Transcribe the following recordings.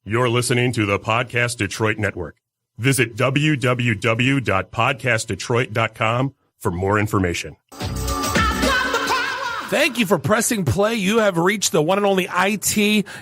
You're listening to the Podcast Detroit Network. Visit www.podcastdetroit.com for more information. Thank you for pressing play. You have reached the one and only IT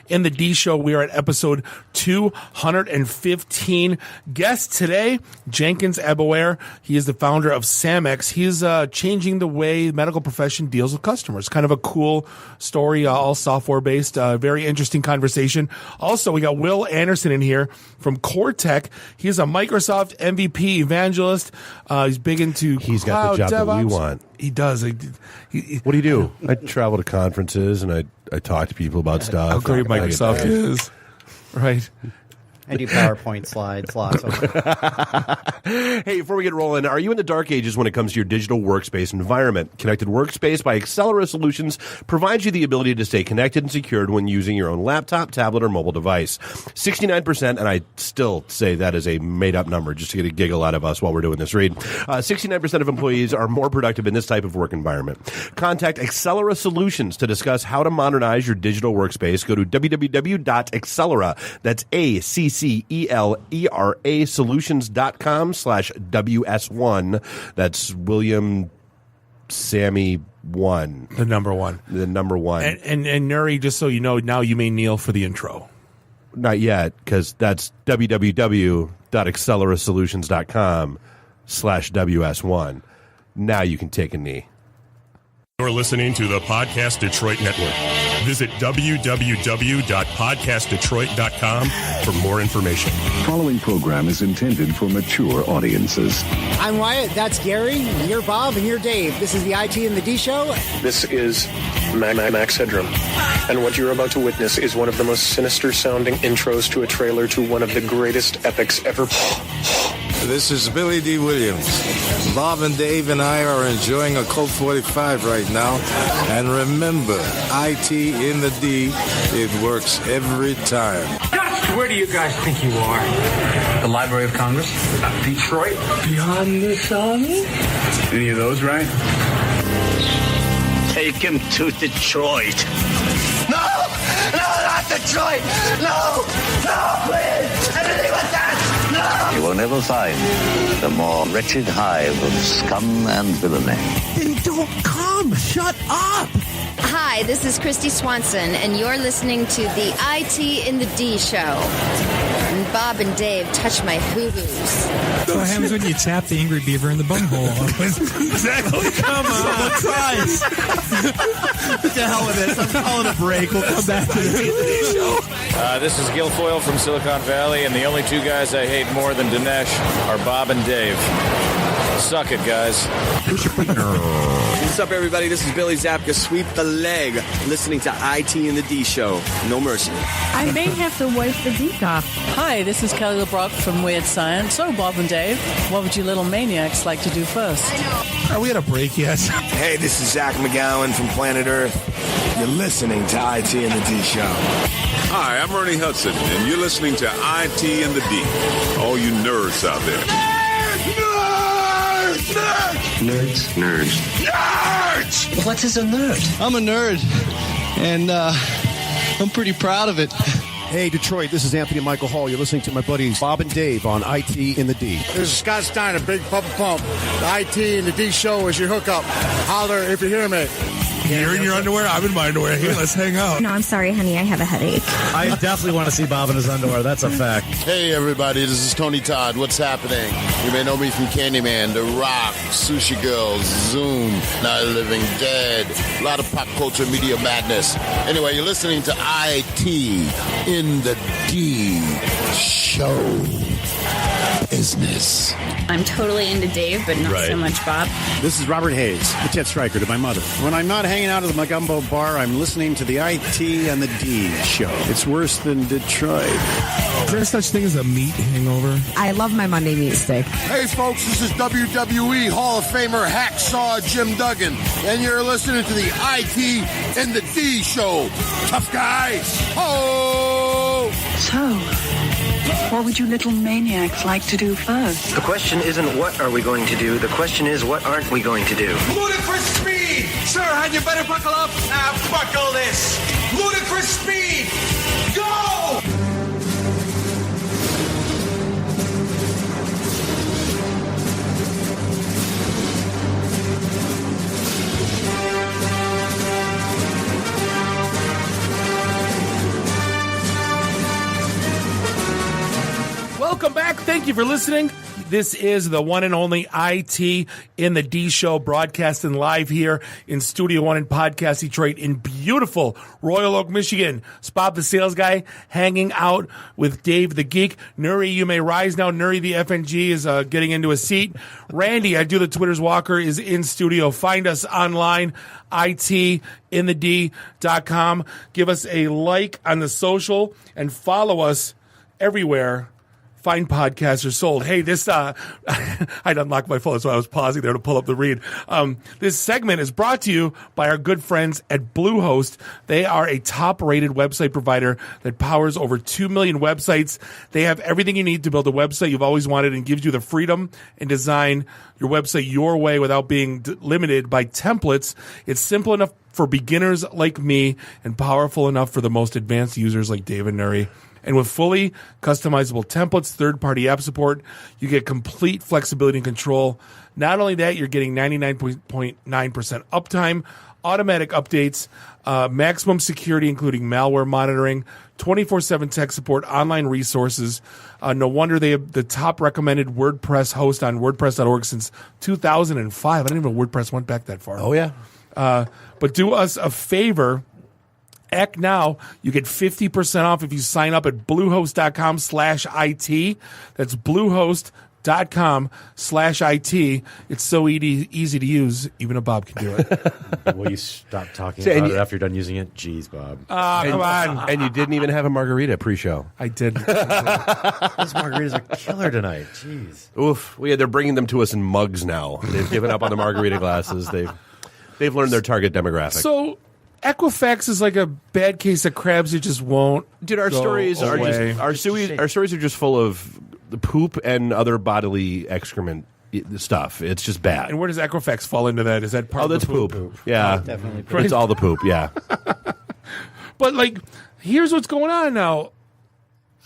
in the D Show. We are at episode 215. Guest today, Jenkins Ebaware. He is the founder of Samex. He's changing the way the medical profession deals with customers. Kind of a cool story, all software-based. Very interesting conversation. Also, we got Will Anderson in here from CoreTech. He's a Microsoft MVP evangelist. He's big into He's got the job DevOps. that we want. He does. What do you do? I travel to conferences and I talk to people about stuff. How great Microsoft is. Right. I do PowerPoint slides, lots of them. Hey, before we get rolling, are you in the dark ages when it comes to your digital workspace environment? Connected Workspace by Accelera Solutions provides you the ability to stay connected and secured when using your own laptop, tablet, or mobile device. 69%, and I still say that is a made-up number just to get a giggle out of us while we're doing this read. 69% of employees are more productive in this type of work environment. Contact Accelera Solutions to discuss how to modernize your digital workspace. Go to www.accelera, that's ACCELERA solutions.com/WS1. That's William Sammy 1. The number one. The number one. And Nuri, just so you know, now you may kneel for the intro. Not yet, because that's www.acceleratosolutions.com/WS1. Now you can take a knee. You're listening to the Podcast Detroit Network. Visit www.podcastdetroit.com for more information. Following program is intended for mature audiences. I'm Wyatt, that's Gary, you're Bob, and you're Dave. This is the IT and the D Show. This is Max Headroom, and what you're about to witness is one of the most sinister-sounding intros to a trailer to one of the greatest epics ever. This is Billy D. Williams. Bob and Dave and I are enjoying a Colt 45 right now. And remember, IT in the D, it works every time. Where do you guys think you are? The Library of Congress? Detroit? Beyond the sun? Any of those, right? Take him to Detroit. No! No, not Detroit! No! No, please! Anything but that! No! You will never find the more wretched hive of scum and villainy. Then don't come! Shut up! Hi, this is Christy Swanson, and you're listening to the IT in the D Show. And Bob and Dave touch my hoo-hoos. What happens when you tap the angry beaver in the bunghole? Exactly. Come on. Christ. To hell with this. I'm calling a break. We'll come back to the show. This is Guilfoyle from Silicon Valley, and the only two guys I hate more than Dinesh are Bob and Dave. Suck it, guys. What's up, everybody? This is Billy Zapka. Sweep the leg. Listening to IT in the D Show. No mercy. I may have to wipe the geek off. Hi, this is Kelly LeBrock from Weird Science. So, Bob and Dave, what would you little maniacs like to do first? Are we at a break yet? Hey, this is Zach McGowan from Planet Earth. You're listening to IT in the D Show. Hi, I'm Ernie Hudson, and you're listening to IT in the D. All you nerds out there. Nerds. Nerds. What is a nerd? I'm a nerd, and I'm pretty proud of it. Hey, Detroit, this is Anthony Michael Hall. You're listening to my buddies Bob and Dave on IT in the D. This is Scott Steiner, Big Papa Pump. The IT in the D Show is your hookup. Holler if you hear me. You're in your underwear? I'm in my underwear. Here, let's hang out. No, I'm sorry, honey. I have a headache. I definitely want to see Bob in his underwear. That's a fact. Hey, everybody. This is Tony Todd. What's happening? You may know me from Candyman, The Rock, Sushi Girls, Zoom, Night of the Living Dead. A lot of pop culture media madness. Anyway, you're listening to IT in the D Show. Business. I'm totally into Dave, but not so much Bob. This is Robert Hayes, the Ted Stryker to my mother. When I'm not hanging out at the Magumbo bar, I'm listening to the IT and the D Show. It's worse than Detroit. Is there such thing as a meat hangover? I love my Monday meat steak. Hey, folks, this is WWE Hall of Famer Hacksaw Jim Duggan, and you're listening to the IT and the D Show. Tough guys. Oh! So, what would you little maniacs like to do first? The question isn't what are we going to do, the question is what aren't we going to do. Ludicrous speed! Sir, had you better buckle up? Now buckle this! Ludicrous speed! Go! Welcome back. Thank you for listening. This is the one and only IT in the D Show, broadcasting live here in Studio One in Podcast Detroit in beautiful Royal Oak, Michigan. Spot the sales guy hanging out with Dave the Geek. Nuri, you may rise now. Nuri the FNG is getting into a seat. Randy, I do the Twitter's Walker, is in studio. Find us online, itinthed.com. Give us a like on the social and follow us everywhere fine podcasts are sold. Hey, this, I'd unlock my phone, so I was pausing there to pull up the read. This segment is brought to you by our good friends at Bluehost. They are a top-rated website provider that powers over 2 million websites. They have everything you need to build a website you've always wanted and gives you the freedom and design your website your way without being limited by templates. It's simple enough for beginners like me and powerful enough for the most advanced users like Dave and Nuri. And with fully customizable templates, third-party app support, you get complete flexibility and control. Not only that, you're getting 99.9% uptime, automatic updates, maximum security, including malware monitoring, 24/7 tech support, online resources. No wonder they have the top recommended WordPress host on WordPress.org since 2005. I didn't even know WordPress went back that far. Oh, yeah. But do us a favor. Act now. You get 50% off if you sign up at bluehost.com/IT. That's bluehost.com/IT. It's so easy to use. Even a Bob can do it. Will you stop talking about it after you're done using it? Jeez, Bob. Come on. And you didn't even have a margarita pre-show. I did. Those margaritas are killer tonight. Jeez. Oof. Well, yeah, they're bringing them to us in mugs now. They've given up on the margarita glasses. They've learned their target demographic. So Equifax is like a bad case of crabs. It just won't. Dude, our stories are just our stories are just full of the poop and other bodily excrement stuff. It's just bad. And where does Equifax fall into that? Is that part of the that's poop? Yeah, definitely poop. It's all the poop. Yeah. But like, here's what's going on now.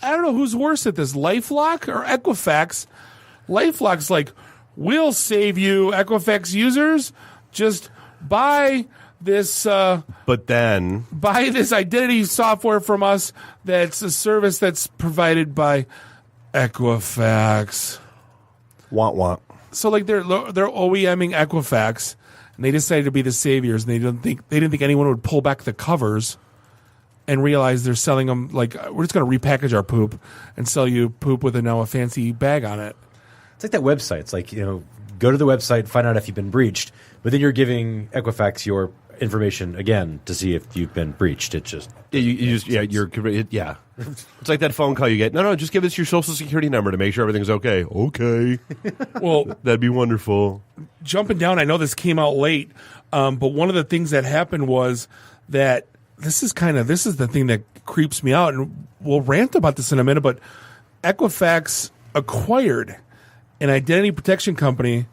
I don't know who's worse at this, LifeLock or Equifax. LifeLock's like, we'll save you, Equifax users. Just buy this but then buy this identity software from us that's a service that's provided by Equifax. Want. So like they're OEMing Equifax, and they decided to be the saviors, and they didn't think anyone would pull back the covers and realize they're selling them like, we're just going to repackage our poop and sell you poop with a fancy bag on it. It's like that website. It's like, go to the website, find out if you've been breached, but then you're giving Equifax your information again to see if you've been breached. It's just It's like that phone call you get. No, just give us your social security number to make sure everything's okay. Okay. Well, that'd be wonderful. Jumping down, I know this came out late, but one of the things that happened was that this is the thing that creeps me out, and we'll rant about this in a minute, but Equifax acquired an identity protection company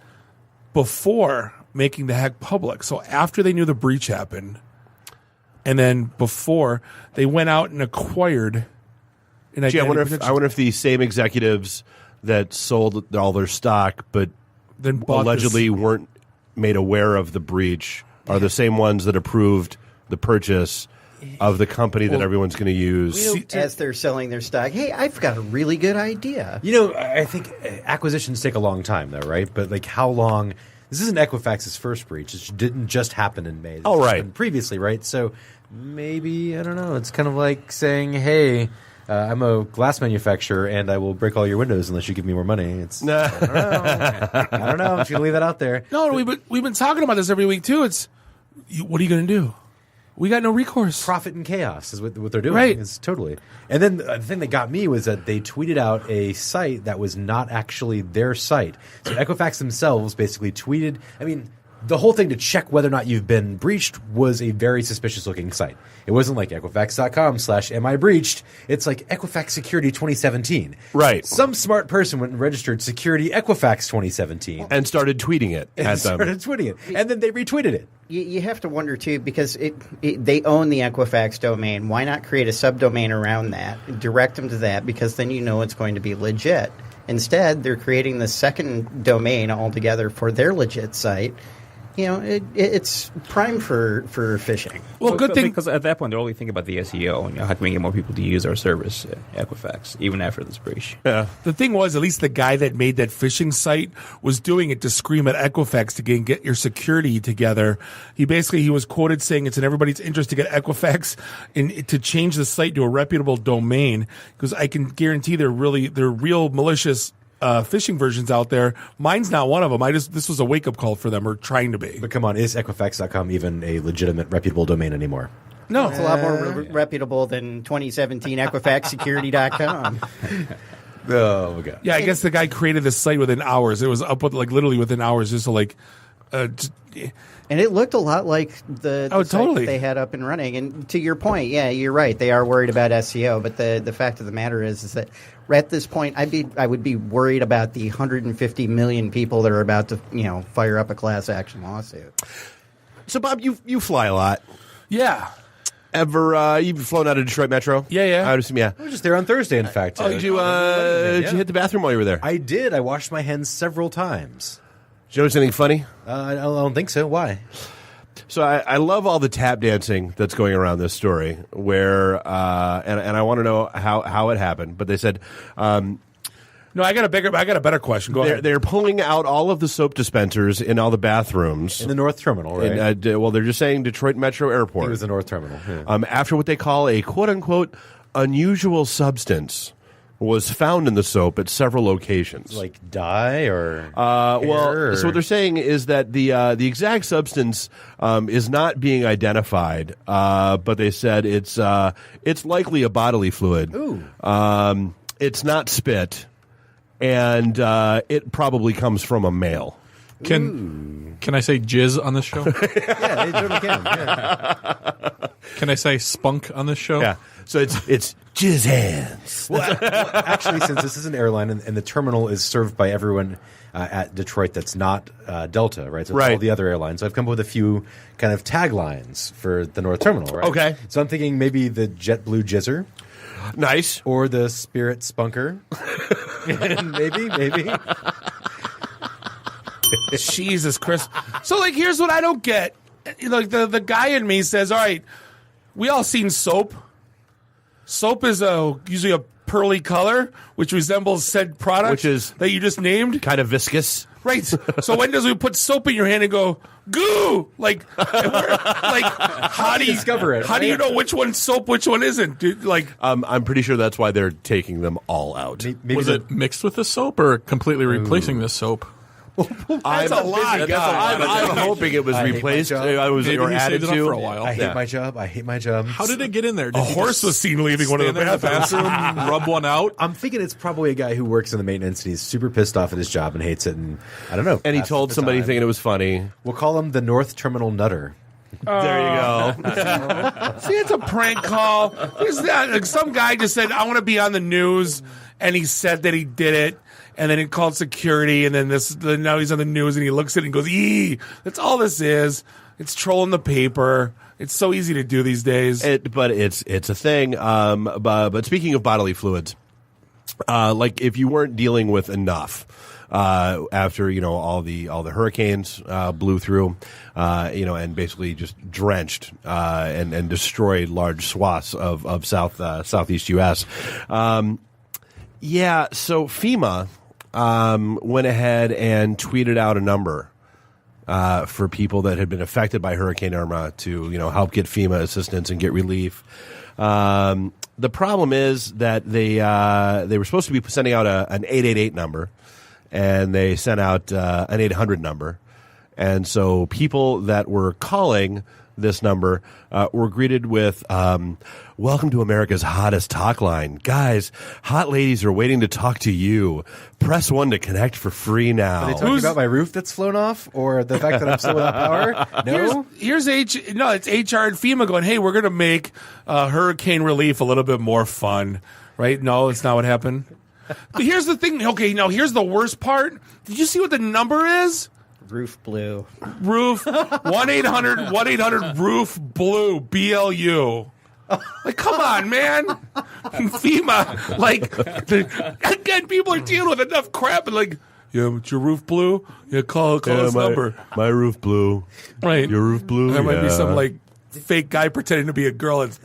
before making the hack public. So after they knew the breach happened, and then before, they went out and acquired an identity protection. I wonder if the same executives that sold all their stock but then allegedly weren't made aware of the breach are the same ones that approved the purchase of the company that everyone's going to use. As they're selling their stock, hey, I've got a really good idea. I think acquisitions take a long time, though, right? But like, how long? This isn't Equifax's first breach. It didn't just happen in May. Oh, right. Previously, right? So maybe, I don't know. It's kind of like saying, hey, I'm a glass manufacturer, and I will break all your windows unless you give me more money. I don't know. I don't know. I'm just going to leave that out there. No, we've been talking about this every week, too. It's, what are you going to do? We got no recourse. Profit and chaos is what they're doing. Right. It's totally. And then the thing that got me was that they tweeted out a site that was not actually their site. So Equifax themselves basically tweeted, the whole thing to check whether or not you've been breached was a very suspicious looking site. It wasn't like Equifax.com/am I breached. It's like Equifax Security 2017. Right. Some smart person went and registered Security Equifax 2017. And started tweeting it at them. And then they retweeted it. You have to wonder, too, because they own the Equifax domain. Why not create a subdomain around that, direct them to that, because then you know it's going to be legit. Instead, they're creating the second domain altogether for their legit site. it's prime for phishing. Well, good thing because at that point they're only thinking about the SEO. How can we get more people to use our service, Equifax, even after this breach? Yeah. The thing was, at least the guy that made that phishing site was doing it to scream at Equifax to get your security together. He was quoted saying it's in everybody's interest to get Equifax to change the site to a reputable domain, because I can guarantee they're real malicious phishing versions out there. Mine's not one of them. This was a wake up call for them, or trying to be. But come on, is Equifax.com even a legitimate, reputable domain anymore? No, it's a lot more reputable than 2017 EquifaxSecurity.com. Oh, okay. Yeah, I guess the guy created this site within hours. It was up with literally within hours, just to and it looked a lot like the site totally that they had up and running. And to your point, yeah, you're right. They are worried about SEO, but the fact of the matter is that at this point, I would be worried about the 150 million people that are about to fire up a class action lawsuit. So, Bob, you fly a lot. Yeah. Ever you've flown out of Detroit Metro? Yeah. I would assume, yeah. I was just there on Thursday, in fact. Did you hit the bathroom while you were there? I did. I washed my hands several times. Did you notice anything funny? I don't think so. Why? So I love all the tap dancing that's going around this story, where and I want to know how it happened. But they said, no, I got a better question. Go ahead. They're pulling out all of the soap dispensers in all the bathrooms in the North Terminal, right? Well, they're just saying Detroit Metro Airport. It was the North Terminal. Yeah. After what they call a quote unquote unusual substance was found in the soap at several locations. Like dye or well, so what they're saying is that the exact substance is not being identified, but they said it's likely a bodily fluid. Ooh. It's not spit, and it probably comes from a male. Can I say jizz on this show? Yeah, they totally can. Yeah. Can I say spunk on this show? Yeah. So it's jizz hands. Well, actually, since this is an airline and the terminal is served by everyone at Detroit that's not Delta, right? So it's all the other airlines. So I've come up with a few kind of taglines for the North Terminal, right? Okay. So I'm thinking maybe the JetBlue Jizzer. Nice. Or the Spirit Spunker. maybe. Jesus Christ. So, here's what I don't get. The guy in me says, all right, we all seen soap. Soap is usually a pearly color, which resembles said product, which is that you just named. Kind of viscous. Right. So when does we put soap in your hand and go, goo? How do you discover it? How do you know which one's soap, which one isn't? Dude, I'm pretty sure that's why they're taking them all out. Maybe was it mixed with the soap or completely replacing the soap? That's a lot. I'm hoping it was replaced. I was Maybe or he added saved it up to. for a while. I hate my job. How did it get in there? Did A horse was seen leaving one of the bathroom, rub one out. I'm thinking it's probably a guy who works in the maintenance and he's super pissed off at his job and hates it. And I don't know. And he told somebody thinking it was funny. We'll call him the North Terminal Nutter. There you go. See, it's a prank call. Some guy just said, I want to be on the news, and he said that he did it. And then he called security, and then now he's on the news, and he looks at it and goes, "Ee!" That's all this is. It's trolling the paper. It's so easy to do these days. But it's a thing. But speaking of bodily fluids, if you weren't dealing with enough after all the hurricanes blew through, and basically just drenched and destroyed large swaths of southeast U.S. So FEMA went ahead and tweeted out a number for people that had been affected by Hurricane Irma to help get FEMA assistance and get relief. The problem is that they were supposed to be sending out an 888 number, and they sent out an 800 number, and so people that were calling this number were greeted with welcome to America's hottest talk line. Guys, hot ladies are waiting to talk to you. Press 1 to connect for free now. Are they talking about my roof that's flown off or the fact that I'm still without power? No? It's HR and FEMA going, hey, we're going to make hurricane relief a little bit more fun. Right? No, it's not what happened. But here's the thing. Okay, now here's the worst part. Did you see what the number is? Roof blue. 1-800-roof blue, BLU. Come on, man. FEMA. Again, people are dealing with enough crap and Yeah, but your roof blew. Yeah, call this number. My roof blew. Right. Your roof blew. There might be some like fake guy pretending to be a girl and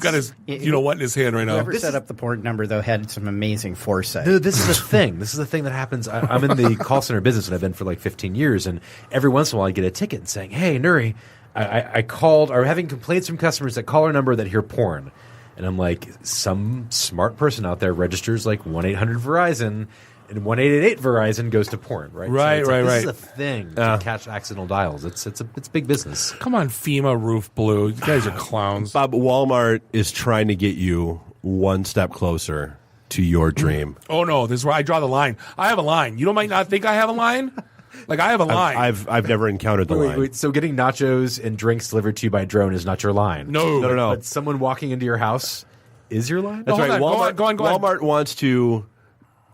got his what in his hand right now. Whoever set up the port number though had some amazing foresight. Dude, this is the thing. This is the thing that happens. I'm in the call center business and I've been for like 15 years. And every once in a while I get a ticket saying, "Hey, Nuri, I called, or having complaints from customers that call our number that hear porn." And I'm like, some smart person out there registers like 1-800-VERIZON, and 1-888 Verizon goes to porn, right? Right, so right. This is a thing to catch accidental dials. It's big business. Come on, FEMA roof blew. You guys are clowns. Bob, Walmart is trying to get you one step closer to your dream. Oh no, this is where I draw the line. I have a line. You might not think I have a line. Like I have a line. I've never encountered the line. Wait, so getting nachos and drinks delivered to you by drone is not your line? No. But someone walking into your house is your line? That's right. Walmart, go on. Walmart wants to,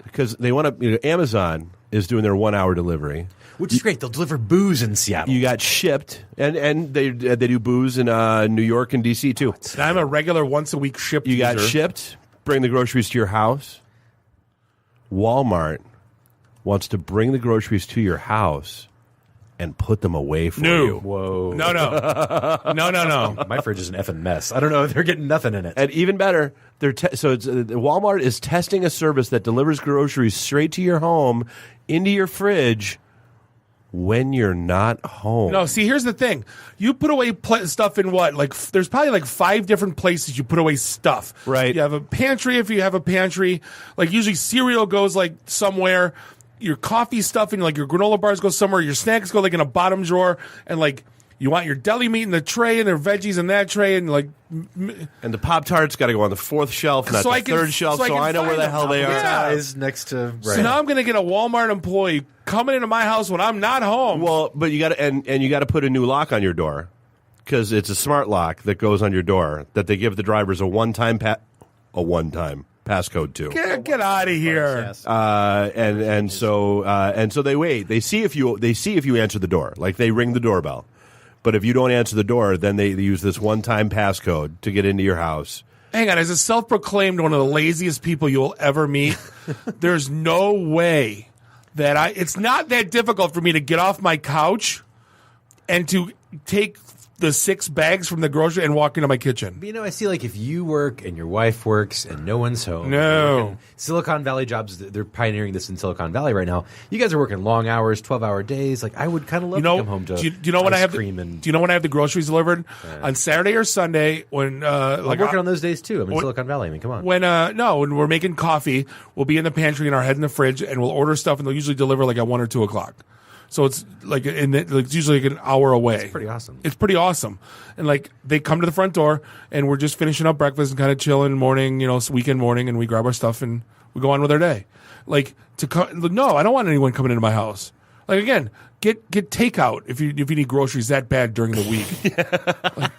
because they want to. Amazon is doing their 1 hour delivery, which is great. They'll deliver booze in Seattle. You got shipped, and they do booze in New York and DC too. I'm a regular once a week ship. You got user. shipped. Bring the groceries to your house. Walmart wants to bring the groceries to your house and put them away for you. Whoa. No. My fridge is an effing mess. I don't know. They're getting nothing in it. And even better, Walmart is testing a service that delivers groceries straight to your home, into your fridge, when you're not home. No, see, here's the thing. You put away stuff in what? Like, there's probably like 5 different places you put away stuff. Right. You have a pantry if you have a pantry. Like, usually cereal goes like somewhere. Your coffee stuff and like your granola bars go somewhere. Your snacks go like in a bottom drawer. And like, you want your deli meat in the tray and their veggies in that tray. And like, and the Pop-Tarts got to go on the 4th shelf, not the 3rd shelf, so I know where the hell they are. Yeah. Next to So now I'm going to get a Walmart employee coming into my house when I'm not home. Well, but you got to and you got to put a new lock on your door, because it's a smart lock that goes on your door that they give the drivers a one-time passcode to. Get out of here. And so they wait. They see if you answer the door. Like, they ring the doorbell. But if you don't answer the door, then they use this one-time passcode to get into your house. Hang on, as a self-proclaimed one of the laziest people you'll ever meet, there's no way that it's not that difficult for me to get off my couch and to take the 6 bags from the grocery and walk into my kitchen. But, I see, like, if you work and your wife works and no one's home. No. Silicon Valley jobs, they're pioneering this in Silicon Valley right now. You guys are working long hours, 12-hour days. Like, I would kind of love to come home to do you know when I have cream and... Do you know when I have the groceries delivered? On Saturday or Sunday when I'm working on those days too. I'm in Silicon Valley. I mean, come on. When we're making coffee, we'll be in the pantry and our head in the fridge and we'll order stuff and they'll usually deliver like at 1 or 2 o'clock. So it's like it's usually like an hour away. It's pretty awesome. It's pretty awesome. And like they come to the front door and we're just finishing up breakfast and kind of chilling morning, it's weekend morning, and we grab our stuff and we go on with our day. Like no, I don't want anyone coming into my house. Like, again, get takeout if you need groceries that bad during the week. Like,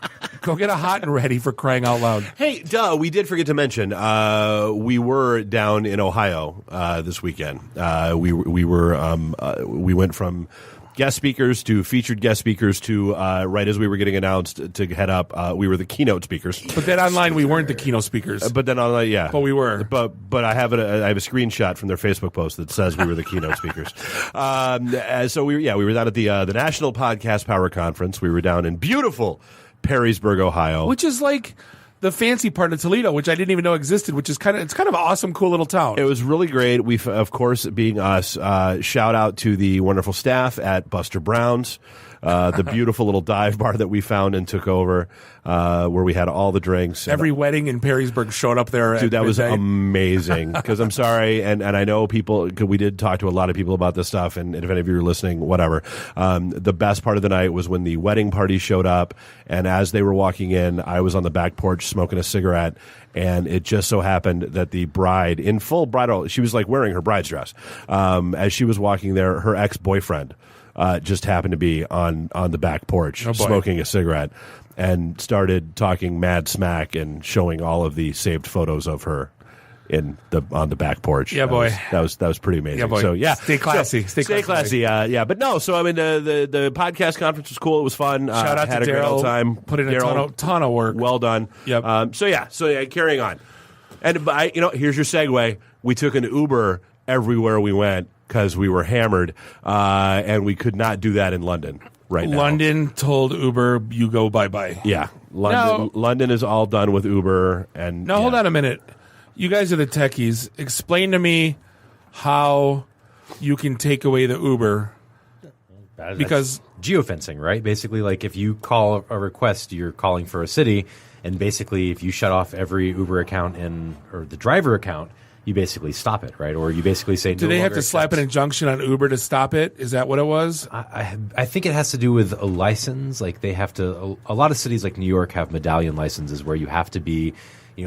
go get a hot and ready, for crying out loud. Hey, we did forget to mention we were down in Ohio this weekend. We went from guest speakers to featured guest speakers to right as we were getting announced to head up. We were the keynote speakers. But then online we weren't the keynote speakers. But then online, yeah. But we were. But I have I have a screenshot from their Facebook post that says we were the keynote speakers. So we were down at the National Podcast Power Conference. We were down in beautiful Perrysburg, Ohio, which is like the fancy part of Toledo, which I didn't even know existed, which is kind of an awesome, cool little town. It was really great. We, of course, being us, shout out to the wonderful staff at Buster Brown's, the beautiful little dive bar that we found and took over, where we had all the drinks. Every wedding in Perrysburg showed up there. Dude, that was amazing. Because I'm sorry, and I know people, cause we did talk to a lot of people about this stuff, and if any of you are listening, whatever. The best part of the night was when the wedding party showed up, and as they were walking in, I was on the back porch smoking a cigarette, and it just so happened that the bride, in full bridal, she was like wearing her bride's dress. As she was walking there, her ex-boyfriend just happened to be on the back porch smoking a cigarette and started talking mad smack and showing all of the saved photos of her on the back porch. Yeah, boy. That was pretty amazing. Yeah, boy. So yeah, stay classy. Stay classy. Yeah. But no. So I mean, the podcast conference was cool. It was fun. Shout out had to a great old time. Put in a ton of work. Well done. Yep. So yeah. Carrying on. And here's your segue. We took an Uber everywhere we went. because we were hammered, and we could not do that in London right now. London told Uber, you go bye-bye. Yeah. London is all done with Uber. And now, hold on a minute. You guys are the techies. Explain to me how you can take away the Uber. Because geofencing, right? Basically, like if you call a request, you're calling for a city, and basically if you shut off every Uber account or the driver account, you basically stop it, right? Or you basically say, do they have to slap an injunction on Uber to stop it? Is that what it was? I think it has to do with a license. Like they have to. A lot of cities like New York have medallion licenses where you have to be,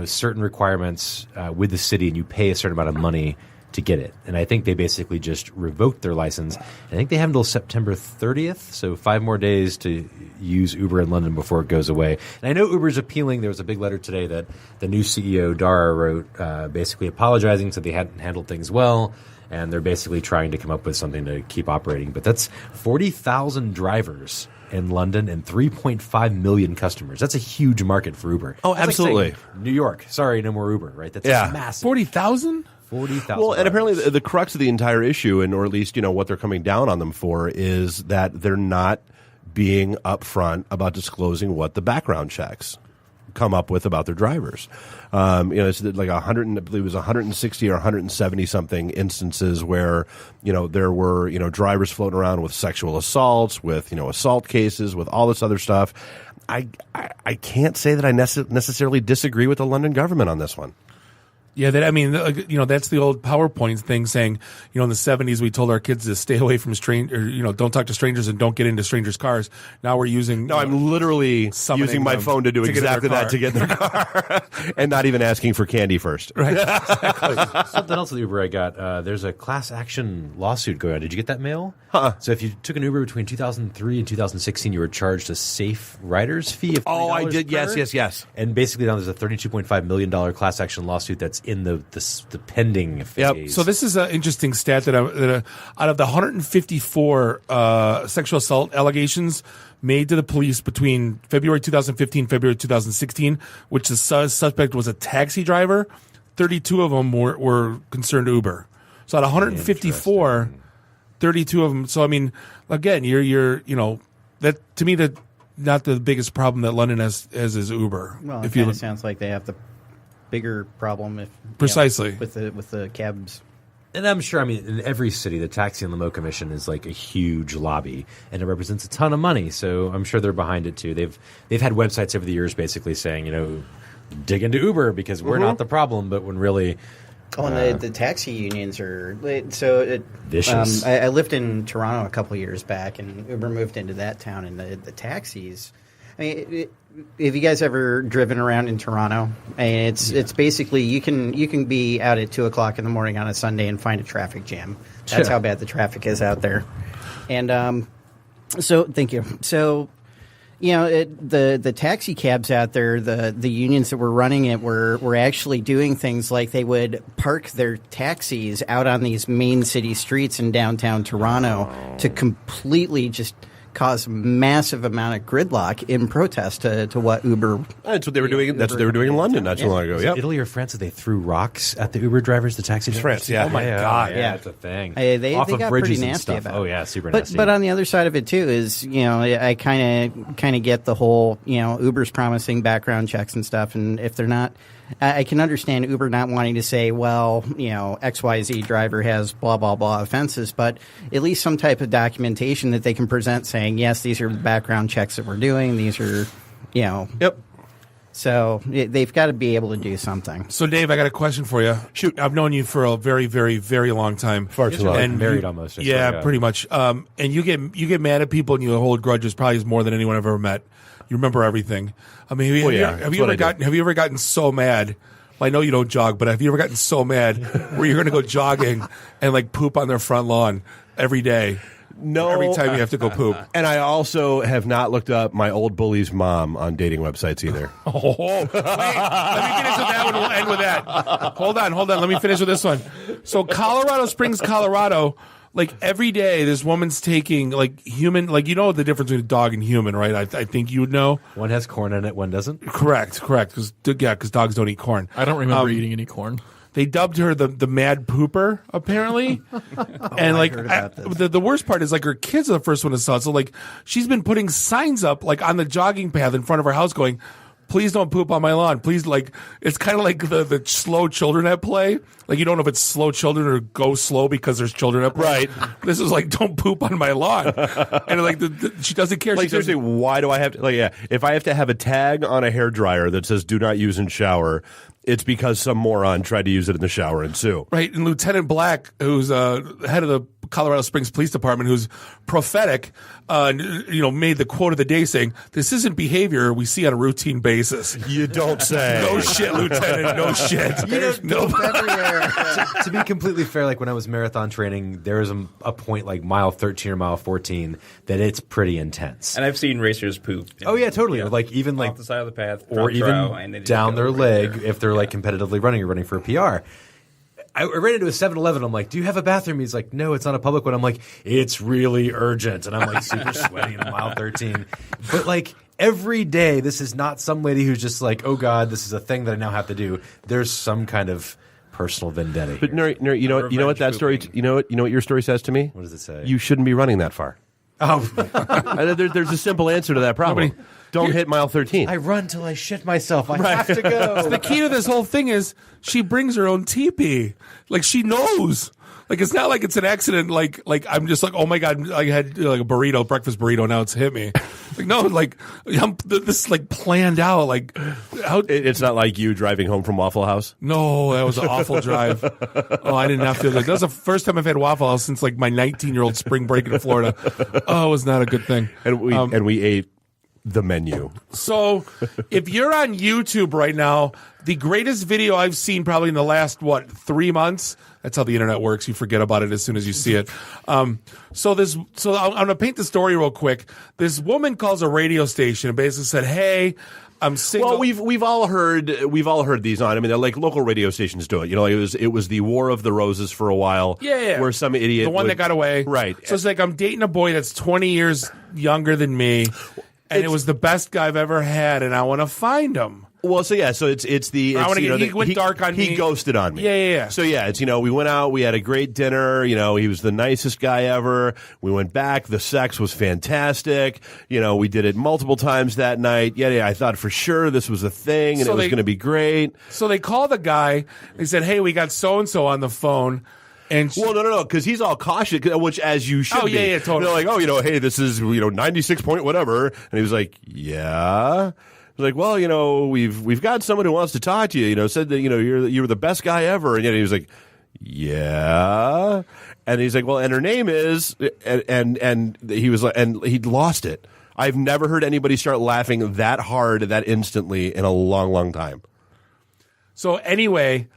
certain requirements with the city, and you pay a certain amount of money to get it. And I think they basically just revoked their license. I think they have until September 30th, so 5 more days to use Uber in London before it goes away. And I know Uber's appealing. There was a big letter today that the new CEO, Dara, wrote basically apologizing, said they hadn't handled things well, and they're basically trying to come up with something to keep operating. But that's 40,000 drivers in London and 3.5 million customers. That's a huge market for Uber. Oh, that's absolutely. Like saying, New York, sorry, no more Uber, right? That's massive. 40,000? 40,000. Well, and apparently the crux of the entire issue, or at least what they're coming down on them for, is that they're not being upfront about disclosing what the background checks come up with about their drivers. It's like 100, I believe it was 160 or 170 something instances where there were drivers floating around with sexual assaults, with assault cases, with all this other stuff. I can't say that I necessarily disagree with the London government on this one. Yeah, that's the old PowerPoint thing saying, in the 70s we told our kids to stay away from don't talk to strangers and don't get into strangers' cars. Now we're using. No, I'm literally using my phone to do exactly that to get in their car, and not even asking for candy first. Right. Exactly. Something else with Uber I got. There's a class action lawsuit going on. Did you get that mail? So if you took an Uber between 2003 and 2016, you were charged a safe rider's fee of $3 I did. per. Yes. And basically now there's a $32.5 million class action lawsuit that's in the pending phase. Yep. So this is an interesting stat that out of the 154 sexual assault allegations made to the police between February 2015 February 2016, which the suspect was a taxi driver, 32 of them were concerned Uber. So out of 154, 32 of them. So I mean, again, you're that to me that not the biggest problem that London has is Uber. Well, it kind of sounds like they have the bigger problem precisely with the cabs. And I'm sure, in every city, the Taxi and Limo Commission is like a huge lobby, and it represents a ton of money. So I'm sure they're behind it too. They've had websites over the years basically saying, dig into Uber because we're not the problem, but when really. Oh, and the taxi unions are vicious. I lived in Toronto a couple of years back, and Uber moved into that town, and the taxis. Have you guys ever driven around in Toronto? It's basically you can be out at 2:00 in the morning on a Sunday and find a traffic jam. That's how bad the traffic is out there. And so thank you. So the taxi cabs out there, the unions that were running it were actually doing things like they would park their taxis out on these main city streets in downtown Toronto to completely just cause massive amount of gridlock in protest to what Uber. That's what they were doing. That's what they were doing in London not too long ago. Yeah, Italy or France, they threw rocks at the Uber drivers, the taxi drivers. France, yeah. Oh my God, yeah, that's a thing. They Off of got bridges pretty and nasty stuff. about it. Oh yeah, super nasty. But on the other side of it too is I kind of get the whole Uber's promising background checks and stuff, and if they're not. I can understand Uber not wanting to say, well, XYZ driver has blah, blah, blah offenses, but at least some type of documentation that they can present saying, yes, these are the background checks that we're doing. These are, Yep. So they've got to be able to do something. So, Dave, I got a question for you. Shoot. I've known you for a very, very, very long time. Far too long. And married almost. Yeah, pretty much. And you get mad at people and you hold grudges probably more than anyone I've ever met. You remember everything. Have you ever gotten so mad? Well, I know you don't jog, but have you ever gotten so mad where you're going to go jogging and poop on their front lawn every day? No. Every time you have to go poop. And I also have not looked up my old bully's mom on dating websites either. Oh, wait. Let me get into that one. We'll end with that. Hold on. Let me finish with this one. So Colorado Springs, Colorado, every day this woman's taking human, the difference between a dog and human, right? I think you would know. One has corn in it, one doesn't. Correct. Because dogs don't eat corn. I don't remember eating any corn. They dubbed her the Mad Pooper, apparently. And like the worst part is like her kids are the first one to saw it. So like she's been putting signs up like on the jogging path in front of her house going, please don't poop on my lawn. Please, like, it's kind of like the slow children at play. Like, you don't know if it's slow children or go slow because there's children at play. Right. This is like, don't poop on my lawn. And like, she doesn't care. Like, she seriously, why do I have to, like, yeah, if I have to have a tag on a hairdryer that says do not use in shower, it's because some moron tried to use it in the shower and sue. Right. And Lieutenant Black, who's head of the Colorado Springs Police Department, who's prophetic, made the quote of the day saying, "This isn't behavior we see on a routine basis." You don't say. No shit, Lieutenant. No shit. To be completely fair, like when I was marathon training, there was a point like mile 13 or mile 14 that it's pretty intense. And I've seen racers poop. Oh yeah, totally. Or like even like off the side of the path, or even and down their leg if they're like competitively running or running for a PR. I ran into a 7-Eleven. I'm like, do you have a bathroom? He's like, no, it's not a public one. I'm like, it's really urgent. And I'm like super sweaty in mile 13. But like every day, this is not some lady who's just like, oh God, this is a thing that I now have to do. There's some kind of personal vendetta. But Nuri, you know what that story? You know what your story says to me? What does it say? You shouldn't be running that far. Oh, there's a simple answer to that problem. Don't hit mile 13. I run till I shit myself. I have to go. So the key to this whole thing is she brings her own teepee. Like she knows. Like it's not like it's an accident. Like I'm just like, oh my God, I had like a burrito, breakfast burrito. Now it's hit me. Like no, like this is like planned out. Like it's not like you driving home from Waffle House. No, that was an awful drive. Oh, I didn't have to. Like that was the first time I've had Waffle House since like my 19-year-old spring break in Florida. Oh, it was not a good thing. And we ate the menu. So if you're on YouTube right now, the greatest video I've seen probably in the last, 3 months, that's how the internet works. You forget about it as soon as you see it. So I'm going to paint the story real quick. This woman calls a radio station and basically said, hey, I'm single. Well, we've all heard these on. I mean, like local radio stations do it. You know, it was the War of the Roses for a while. Yeah. Where some idiot, the one that got away, right? So it's like I'm dating a boy that's 20 years younger than me. And it was the best guy I've ever had, and I want to find him. Well, so yeah, so it's he went dark on me. He ghosted on me. Yeah. So yeah, it's we went out, we had a great dinner. He was the nicest guy ever. We went back. The sex was fantastic. We did it multiple times that night. Yeah. I thought for sure this was a thing, and it was going to be great. So they called the guy. They said, "Hey, we got so and so on the phone." And no, because he's all cautious, which as you should be. Yeah, totally. They're like, hey, this is 96 point whatever, and he was like, yeah. He's like, well, we've got someone who wants to talk to you. Said that you were the best guy ever, and he was like, yeah. And he's like, well, and her name is, and he was like, and he lost it. I've never heard anybody start laughing that hard that instantly in a long, long time. So anyway,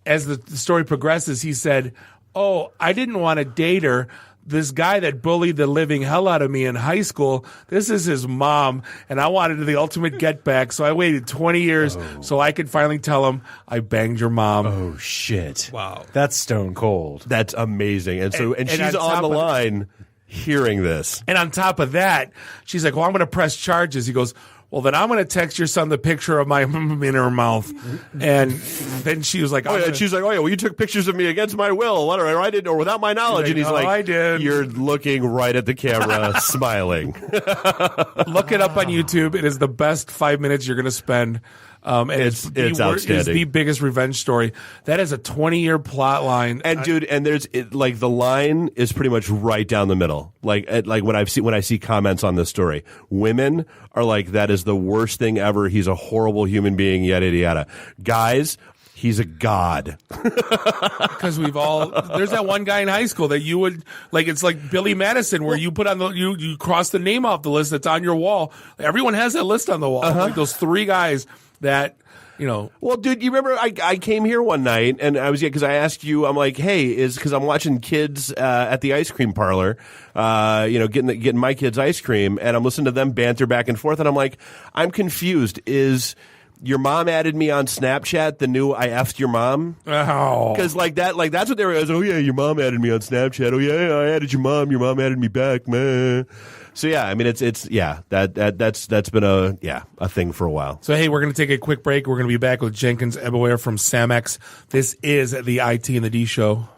as the story progresses, he said, oh, I didn't want to date her. This guy that bullied the living hell out of me in high school, this is his mom, and I wanted the ultimate get back, so I waited 20 years so I could finally tell him I banged your mom. Oh, shit. Wow. That's stone cold. That's amazing. And she's on the line hearing this. And on top of that, she's like, well, I'm going to press charges. He goes, well, then I'm going to text your son the picture of my in her mouth. And then she was like, she's like, well, you took pictures of me against my will. I didn't, or without my knowledge. Like, and he's like, I did. You're looking right at the camera, smiling. Look it up on YouTube. It is the best 5 minutes you're going to spend. And it's outstanding. It's the biggest revenge story. That is a 20-year plot line. And dude, and the line is pretty much right down the middle. Like when I see comments on this story, women are like, that is the worst thing ever. He's a horrible human being, yada, yada, yada. Guys, he's a god. Because there's that one guy in high school that you would, like, it's like Billy Madison where you put on you cross the name off the list that's on your wall. Everyone has that list on the wall. Like those 3 guys that, Well, dude, you remember I came here one night and I was, because I asked you, I'm like, hey, because I'm watching kids at the ice cream parlor, getting my kids ice cream, and I'm listening to them banter back and forth, and I'm like, I'm confused. Is your mom added me on Snapchat, the new I F'd your mom. Oh. Because that's what they were. Oh, yeah, your mom added me on Snapchat. Oh, yeah, I added your mom. Your mom added me back, man. So, yeah, I mean, that's been a thing for a while. So, hey, we're going to take a quick break. We're going to be back with Jenkins Ebaware from Samex. This is the IT and the D Show.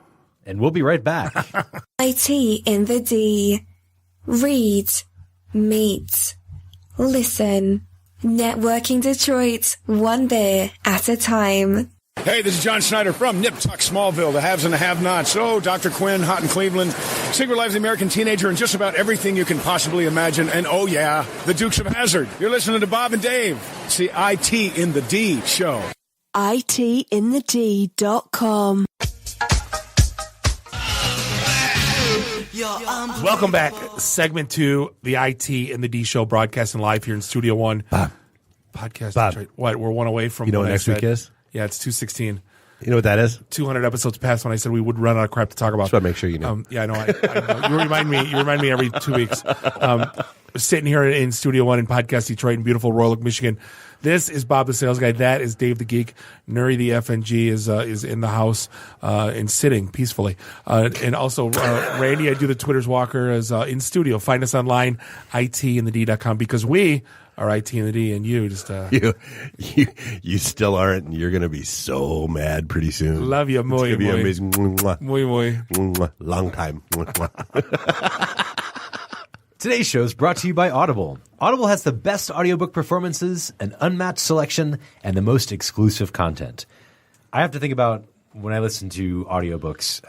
And we'll be right back. IT in the D. Read, meet, listen. Networking Detroit, one beer at a time. Hey, this is John Schneider from Nip Tuck Smallville, the haves and the have-nots. Oh, Dr. Quinn, Hot in Cleveland, Secret Life of the American Teenager, and just about everything you can possibly imagine. And oh yeah, the Dukes of Hazzard. You're listening to Bob and Dave. It's the IT in the D show. ITinthed.com. Welcome back. Segment 2, the IT and the D Show, broadcasting live here in Studio 1. Bob. Podcast. Bob. Detroit. What? We're one away from You know what when I next week said- is? Yeah, it's 216. You know what that is? 200 episodes passed when I said we would run out of crap to talk about. Just want to make sure you know. Yeah, I know. I know. You remind me every 2 weeks. Sitting here in Studio 1 in Podcast Detroit in beautiful Royal Oak, Michigan. This is Bob the Sales Guy. That is Dave the Geek. Nuri the FNG is in the house and sitting peacefully. And also Randy, I do the Twitter's Walker, is in studio. Find us online, itandthed.com, because we are IT and the D, and you just you still aren't, and you're going to be so mad pretty soon. Love you, muy, It's going to be muy. amazing. Mwah. Muy, muy. Mwah. Long time. Mwah. Today's show is brought to you by Audible. Audible has the best audiobook performances, an unmatched selection, and the most exclusive content. I have to think about when I listen to audiobooks,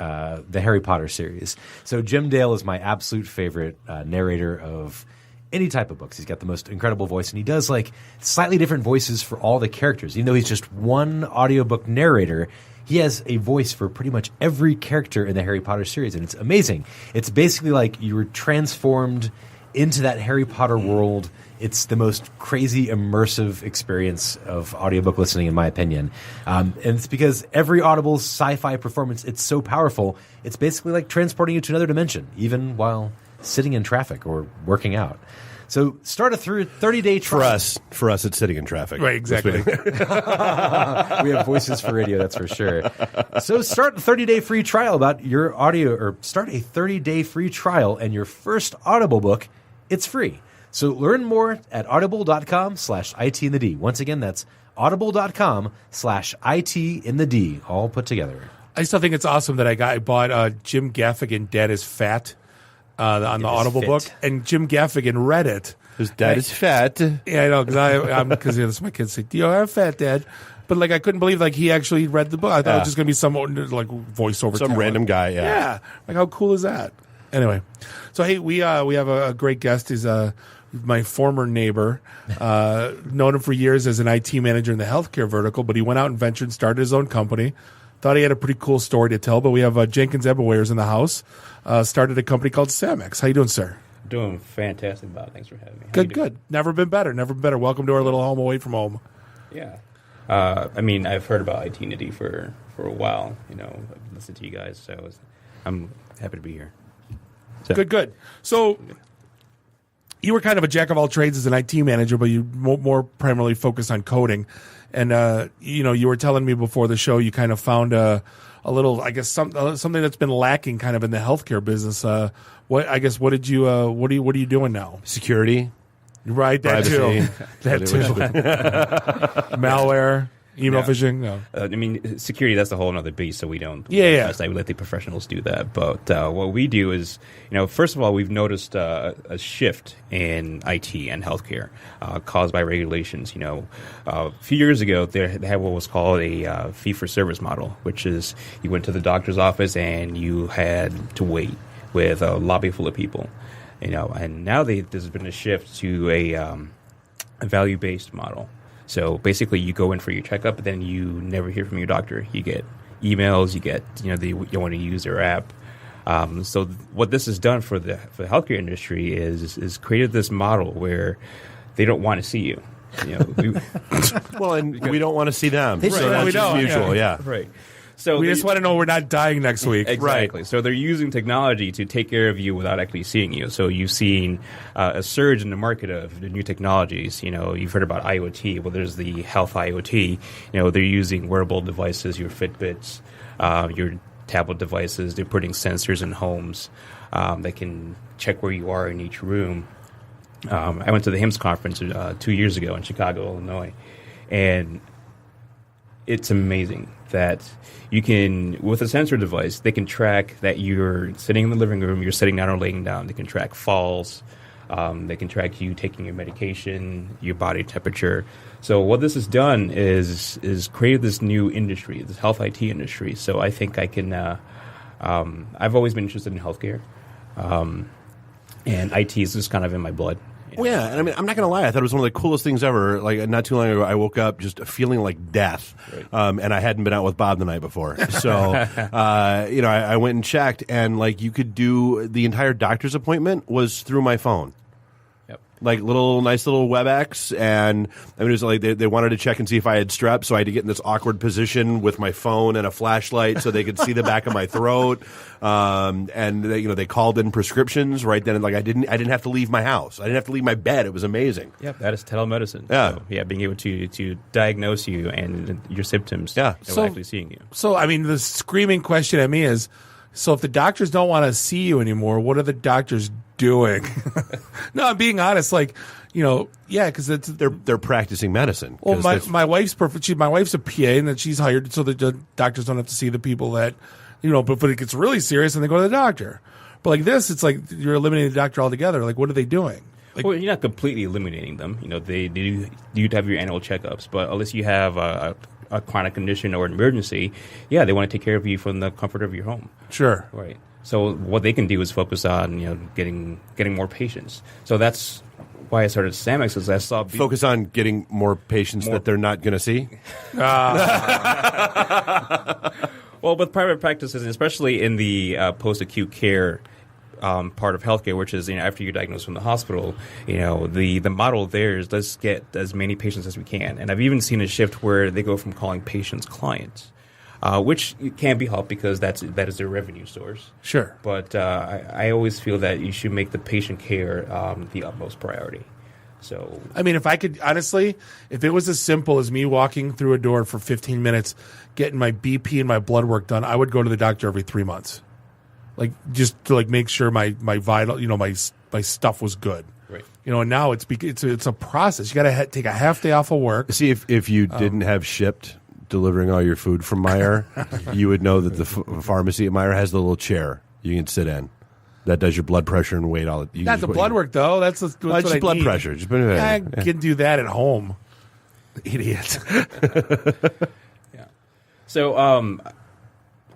the Harry Potter series. So Jim Dale is my absolute favorite narrator of any type of books. He's got the most incredible voice, and he does like slightly different voices for all the characters. Even though he's just one audiobook narrator, he has a voice for pretty much every character in the Harry Potter series, and it's amazing. It's basically like you were transformed into that Harry Potter world. It's the most crazy, immersive experience of audiobook listening, in my opinion. And it's because every Audible sci-fi performance, it's so powerful, it's basically like transporting you to another dimension, even while sitting in traffic or working out. So start a 30-day trial. For us, it's sitting in traffic. Right, exactly. We have voices for radio, that's for sure. So start a 30-day free trial about your audio, or start a 30-day free trial, and your first Audible book, it's free. So learn more at audible.com/IT-in-the-D. Once again, that's audible.com/IT-in-the-D, all put together. I still think it's awesome that I bought Jim Gaffigan, Dad is Fat, on the Audible book, and Jim Gaffigan read it. His dad is fat. Yeah, I know, because that's my kids say, "Do I'm fat, Dad?" But like, I couldn't believe like he actually read the book. I thought it was just gonna be some like voiceover, Some random guy. Yeah, like how cool is that? Anyway, so hey, we have a great guest. He's my former neighbor. Known him for years as an IT manager in the healthcare vertical, but he went out and ventured and started his own company. Thought he had a pretty cool story to tell, but we have Jenkins Ebawares in the house. Started a company called Samex. How you doing, sir? Doing fantastic, Bob. Thanks for having me. How you Good, doing? good. Never been better. Welcome to our little home away from home. Yeah. I mean, I've heard about IT and D for a while. You know, I've listened to you guys, so I'm happy to be here. Good. So you were kind of a jack of all trades as an IT manager, but you more primarily focused on coding. And you were telling me before the show you kind of found a little, I guess, something that's been lacking kind of in the healthcare business. What are you doing now? Security, right? That too. That too. Malware. Email phishing? No. I mean, security, that's a whole other beast, so we don't. Yeah. We let the professionals do that. But what we do is, first of all, we've noticed a shift in IT and healthcare caused by regulations. A few years ago, they had what was called a fee-for-service model, which is you went to the doctor's office and you had to wait with a lobby full of people. And now there's been a shift to a value-based model. So basically, you go in for your checkup, but then you never hear from your doctor. You get emails, you want to use their app. So what this has done for the healthcare industry is created this model where they don't want to see you. Well, and we don't want to see them. Right. So that's We just don't, mutual, yeah. Right. So we just want to know we're not dying next week. Exactly. Right. So they're using technology to take care of you without actually seeing you. So you've seen a surge in the market of the new technologies. You've heard about IoT. Well, there's the health IoT. They're using wearable devices, your Fitbits, your tablet devices. They're putting sensors in homes that can check where you are in each room. I went to the HIMSS conference 2 years ago in Chicago, Illinois, and it's amazing that you can, with a sensor device, they can track that you're sitting in the living room, you're sitting down or laying down. They can track falls. They can track you taking your medication, your body temperature. So what this has done is created this new industry, this health IT industry. So I think I can I've always been interested in healthcare. And IT is just kind of in my blood. Well, yeah, and I mean, I'm not going to lie. I thought it was one of the coolest things ever. Like, not too long ago, I woke up just feeling like death, and I hadn't been out with Bob the night before. So, I went and checked, and like, you could do the entire doctor's appointment was through my phone. Like nice little WebEx, and I mean, it was like they wanted to check and see if I had strep, so I had to get in this awkward position with my phone and a flashlight so they could see the back of my throat. And they called in prescriptions right then, and like I didn't have to leave my house, I didn't have to leave my bed. It was amazing. Yeah, that is telemedicine. Yeah, so, being able to diagnose you and your symptoms. Yeah, so actually seeing you. So I mean, the screaming question at me is, so if the doctors don't want to see you anymore, what are the doctors doing? No, I'm being honest. Like, because they're practicing medicine. Well, my wife's perfect. My wife's a PA, and then she's hired so that the doctors don't have to see the people that, But it gets really serious, and they go to the doctor. But like this, it's like you're eliminating the doctor altogether. Like, what are they doing? Like, well, you're not completely eliminating them. They do have your annual checkups, but unless you have a chronic condition or an emergency, they want to take care of you from the comfort of your home. Sure. Right. So what they can do is focus on, getting more patients. So that's why I started Samex, is I saw focus on getting more patients that they're not going to see. Well, with private practices, especially in the post-acute care part of healthcare, which is after you're diagnosed from the hospital, the model there is let's get as many patients as we can. And I've even seen a shift where they go from calling patients clients, which can be helped because that is their revenue source. Sure. But I always feel that you should make the patient care the utmost priority. So I mean, if I could honestly, if it was as simple as me walking through a door for 15 minutes, getting my BP and my blood work done, I would go to the doctor every 3 months. Like, just to make sure my vital, my stuff was good. Right. And now it's a process. You got to take a half day off of work. See, if you didn't have Shipped delivering all your food from Meijer, you would know that the pharmacy at Meijer has the little chair you can sit in that does your blood pressure and weight. Not the blood work though. That's what just I blood need. pressure. I can do that at home. Idiot. Yeah. So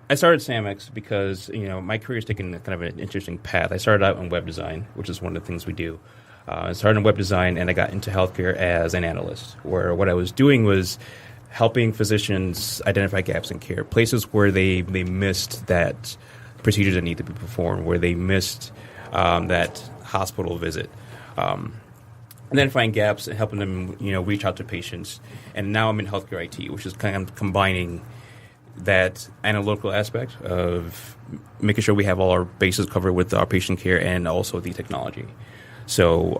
I started Samex because my career has taken kind of an interesting path. I started out in web design, which is one of the things we do. I started in web design, and I got into healthcare as an analyst, where what I was doing was helping physicians identify gaps in care, places where they missed that procedures that need to be performed, where they missed that hospital visit. And then find gaps and helping them, reach out to patients. And now I'm in healthcare IT, which is kind of combining that analytical aspect of making sure we have all our bases covered with our patient care and also the technology. So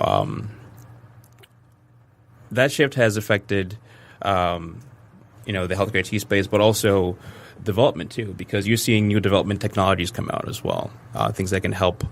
that shift has affected, the healthcare IT space, but also development too, because you're seeing new development technologies come out as well, things that can help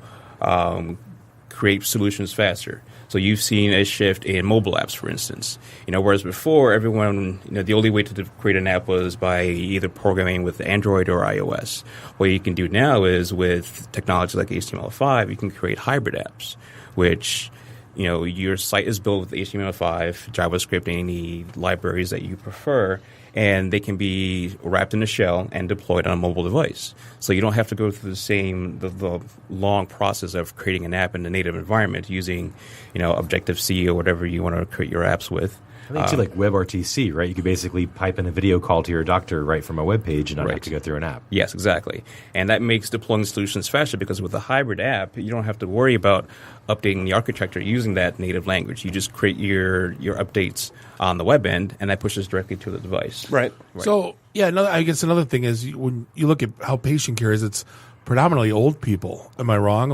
create solutions faster. So you've seen a shift in mobile apps, for instance. Whereas before, everyone, the only way to create an app was by either programming with Android or iOS. What you can do now is with technology like HTML5, you can create hybrid apps, which, your site is built with HTML5, JavaScript, any libraries that you prefer, and they can be wrapped in a shell and deployed on a mobile device. So you don't have to go through the long process of creating an app in a native environment using, Objective-C or whatever you want to create your apps with. I think too, like WebRTC, right? You could basically pipe in a video call to your doctor right from a web page and not have to go through an app. Yes, exactly. And that makes deploying solutions faster because with a hybrid app, you don't have to worry about updating the architecture using that native language. You just create your updates on the web end, and that pushes directly to the device. Right. So, I guess another thing is when you look at how patient care is, it's predominantly old people. Am I wrong?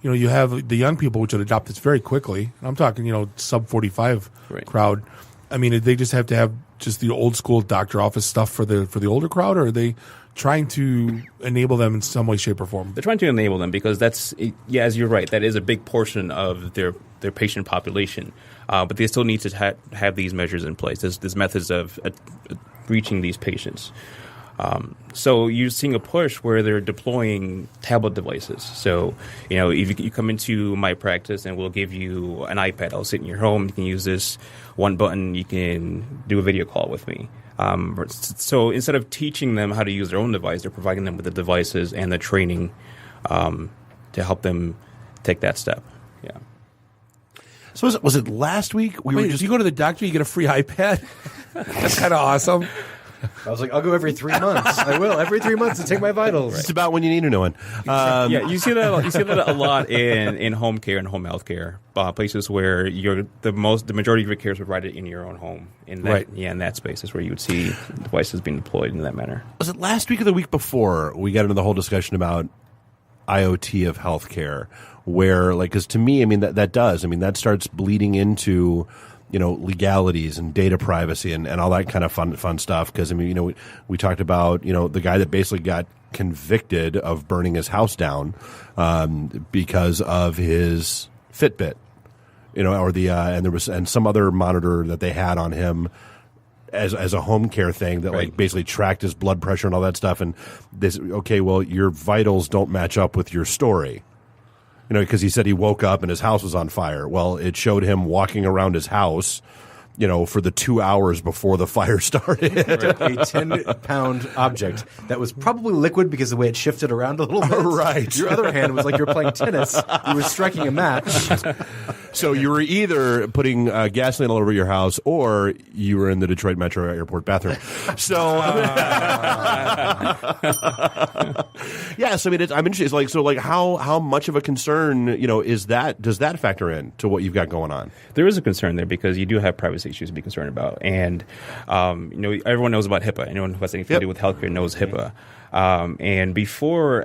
You have the young people, which would adopt this very quickly. And I'm talking, sub 45 crowd. I mean, they just have to have just the old school doctor office stuff for the older crowd, or are they trying to enable them in some way, shape, or form? They're trying to enable them because as you're right, that is a big portion of their patient population. But they still need to have these measures in place. There's methods of reaching these patients. So you're seeing a push where they're deploying tablet devices. So, if you come into my practice and we'll give you an iPad, I'll sit in your home, you can use this one button, you can do a video call with me. So instead of teaching them how to use their own device, they're providing them with the devices and the training to help them take that step. Yeah. So was it last week? If you go to the doctor, you get a free iPad? That's kind of awesome. I was like, I'll go every 3 months. I will every 3 months to take my vitals. It's about when you need a new one. You see that. You see that a lot in home care and home health care, places where the majority of your care is provided in your own home. In that space is where you would see devices being deployed in that manner. Was it last week or the week before we got into the whole discussion about IoT of healthcare, where because to me, I mean that starts bleeding into legalities and data privacy and all that kind of fun stuff. Because we talked about the guy that basically got convicted of burning his house down because of his Fitbit, and some other monitor that they had on him as a home care thing that basically tracked his blood pressure and all that stuff. And your vitals don't match up with your story. Because he said he woke up and his house was on fire. Well, it showed him walking around his house, for the 2 hours before the fire started. A 10-pound object that was probably liquid because of the way it shifted around a little bit. Right. Your other hand was like you're playing tennis. You were striking a match. So you were either putting gasoline all over your house or you were in the Detroit Metro Airport bathroom. So, yes, I mean, I'm interested. How much of a concern, is that? Does that factor in to what you've got going on? There is a concern there because you do have privacy issues to be concerned about, and everyone knows about HIPAA. Anyone who has anything to do with healthcare knows HIPAA. And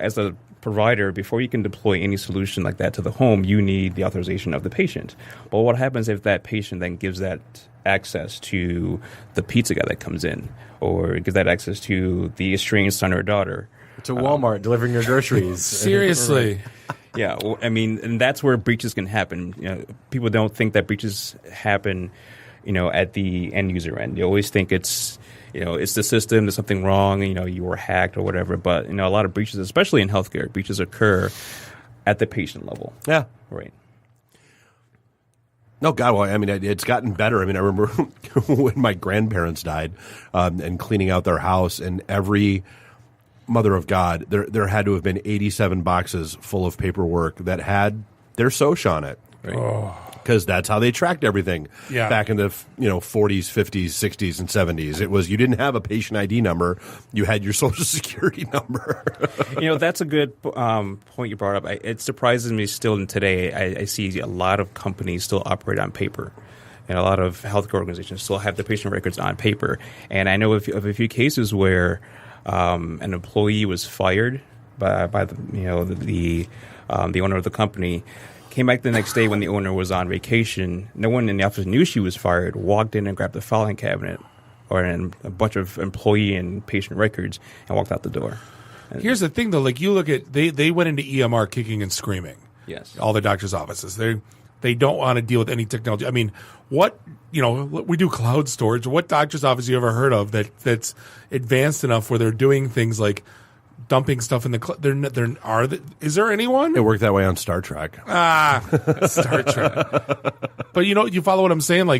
as a provider, before you can deploy any solution like that to the home, you need the authorization of the patient. But what happens if that patient then gives that access to the pizza guy that comes in, or gives that access to the estranged son or daughter? To Walmart delivering your groceries. Seriously. Yeah, well, I mean, and that's where breaches can happen. People don't think that breaches happen, at the end user end. They always think it's the system, there's something wrong, you were hacked or whatever. But, a lot of breaches, especially in healthcare, breaches occur at the patient level. Yeah. Right. No, God, well, I mean, it's gotten better. I mean, I remember when my grandparents died and cleaning out their house, and every mother of God, there had to have been 87 boxes full of paperwork that had their SOCH on it. Right. Because that's how they tracked everything back in the 40s, 50s, 60s, and 70s. It was you didn't have a patient ID number, you had your Social Security number. That's a good point you brought up. It surprises me still, and today I see a lot of companies still operate on paper. And a lot of healthcare organizations still have the patient records on paper. And I know of a few cases where an employee was fired by the owner of the company. Came back the next day when the owner was on vacation. No one in the office knew she was fired. Walked in and grabbed the filing cabinet or a bunch of employee and patient records and walked out the door. Here's the thing, though. You look at they went into EMR kicking and screaming. Yes, all the doctors' offices. They don't want to deal with any technology. I mean, we do cloud storage. What doctor's office you ever heard of that's advanced enough where they're doing things like dumping stuff in the cloud? Is there anyone? It worked that way on Star Trek. Star Trek. But you follow what I'm saying?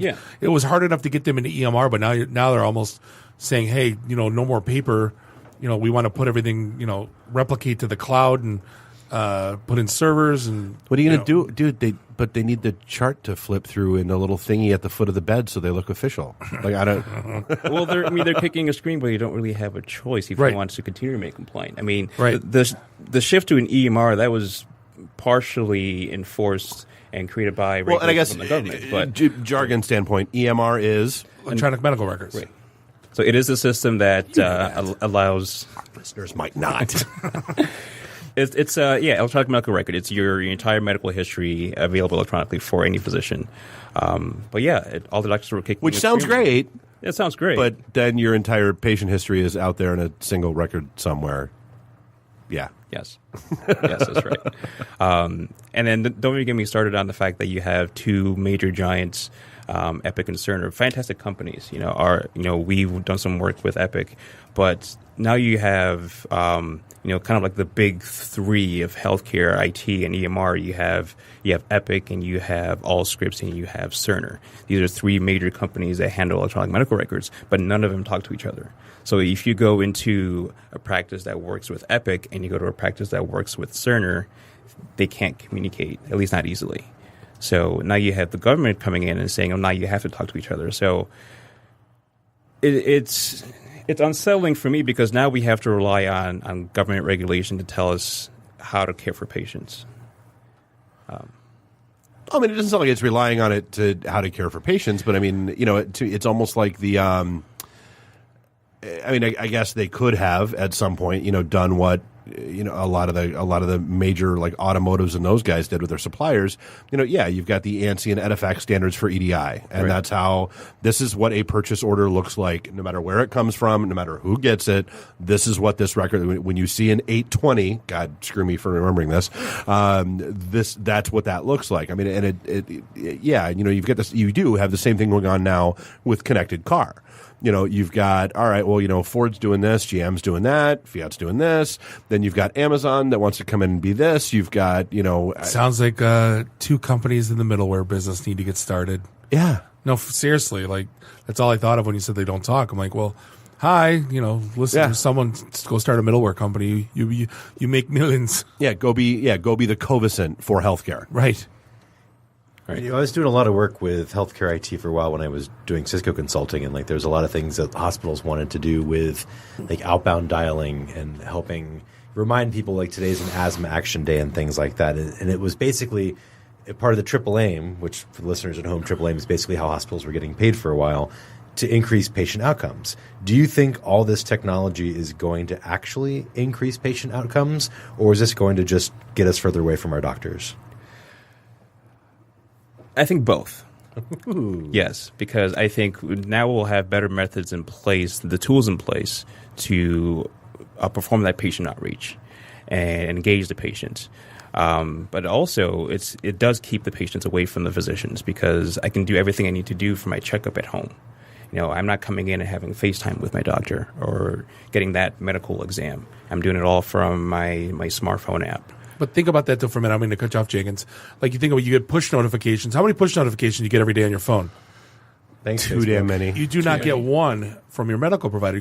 It was hard enough to get them into EMR, but now they're almost saying, hey, no more paper. We want to put everything, replicate to the cloud, and put in servers. And what are you going to do, dude? But they need the chart to flip through in the little thingy at the foot of the bed so they look official. Like I don't. Well, they're picking a screen, but you don't really have a choice if you want to continue to make a complaint. I mean, the shift to an EMR that was partially enforced and created by and I guess from the government. But jargon standpoint, EMR is electronic medical records. Right. So it is a system that allows listeners might not. It's electronic medical record. It's your entire medical history available electronically for any physician. But yeah, all the doctors were kicking. Which sounds great. It sounds great. But then your entire patient history is out there in a single record somewhere. Yeah. Yes. Yes, that's right. And then don't even get me started on the fact that you have two major giants, Epic and Cerner, fantastic companies. We've done some work with Epic, but now you have kind of like the big three of healthcare, IT, and EMR. You have Epic, and you have Allscripts, and you have Cerner. These are three major companies that handle electronic medical records, but none of them talk to each other. So if you go into a practice that works with Epic and you go to a practice that works with Cerner, they can't communicate, at least not easily. So now you have the government coming in and saying, now you have to talk to each other. So it's unsettling for me because now we have to rely on government regulation to tell us how to care for patients. I mean, it doesn't sound like it's relying on it to how to care for patients, but I mean, it's almost like the. I guess they could have at some point, done what a lot of the major like automotives and those guys did with their suppliers. You've got the ANSI and Equifax standards for EDI, and that's how this is what a purchase order looks like. No matter where it comes from, no matter who gets it, this is what this record. When you see an 820, God screw me for remembering this. That's what that looks like. I mean, and you've got this. You do have the same thing going on now with connected car. You've got, all right, well, Ford's doing this, GM's doing that, Fiat's doing this. Then you've got Amazon that wants to come in and be this. You've got, Sounds like two companies in the middleware business need to get started. Yeah. No, seriously, like, that's all I thought of when you said they don't talk. I'm like, well, hi, listen, someone go start a middleware company. You make millions. Yeah, go be the Covisint for healthcare. Right. Right. I was doing a lot of work with healthcare IT for a while when I was doing Cisco consulting, and there was a lot of things that hospitals wanted to do with outbound dialing and helping remind people today's an asthma action day and things like that. And it was basically a part of the triple aim, which for the listeners at home, triple aim is basically how hospitals were getting paid for a while, to increase patient outcomes. Do you think all this technology is going to actually increase patient outcomes, or is this going to just get us further away from our doctors? I think both. Yes, because I think now we'll have better methods in place, the tools in place to perform that patient outreach and engage the patient. But also, it does keep the patients away from the physicians because I can do everything I need to do for my checkup at home. I'm not coming in and having FaceTime with my doctor or getting that medical exam. I'm doing it all from my smartphone app. But think about that, though, for a minute. I'm going to cut you off, Jenkins. You think about you get push notifications. How many push notifications do you get every day on your phone? Thanks, Too damn many. You do not get one from your medical provider.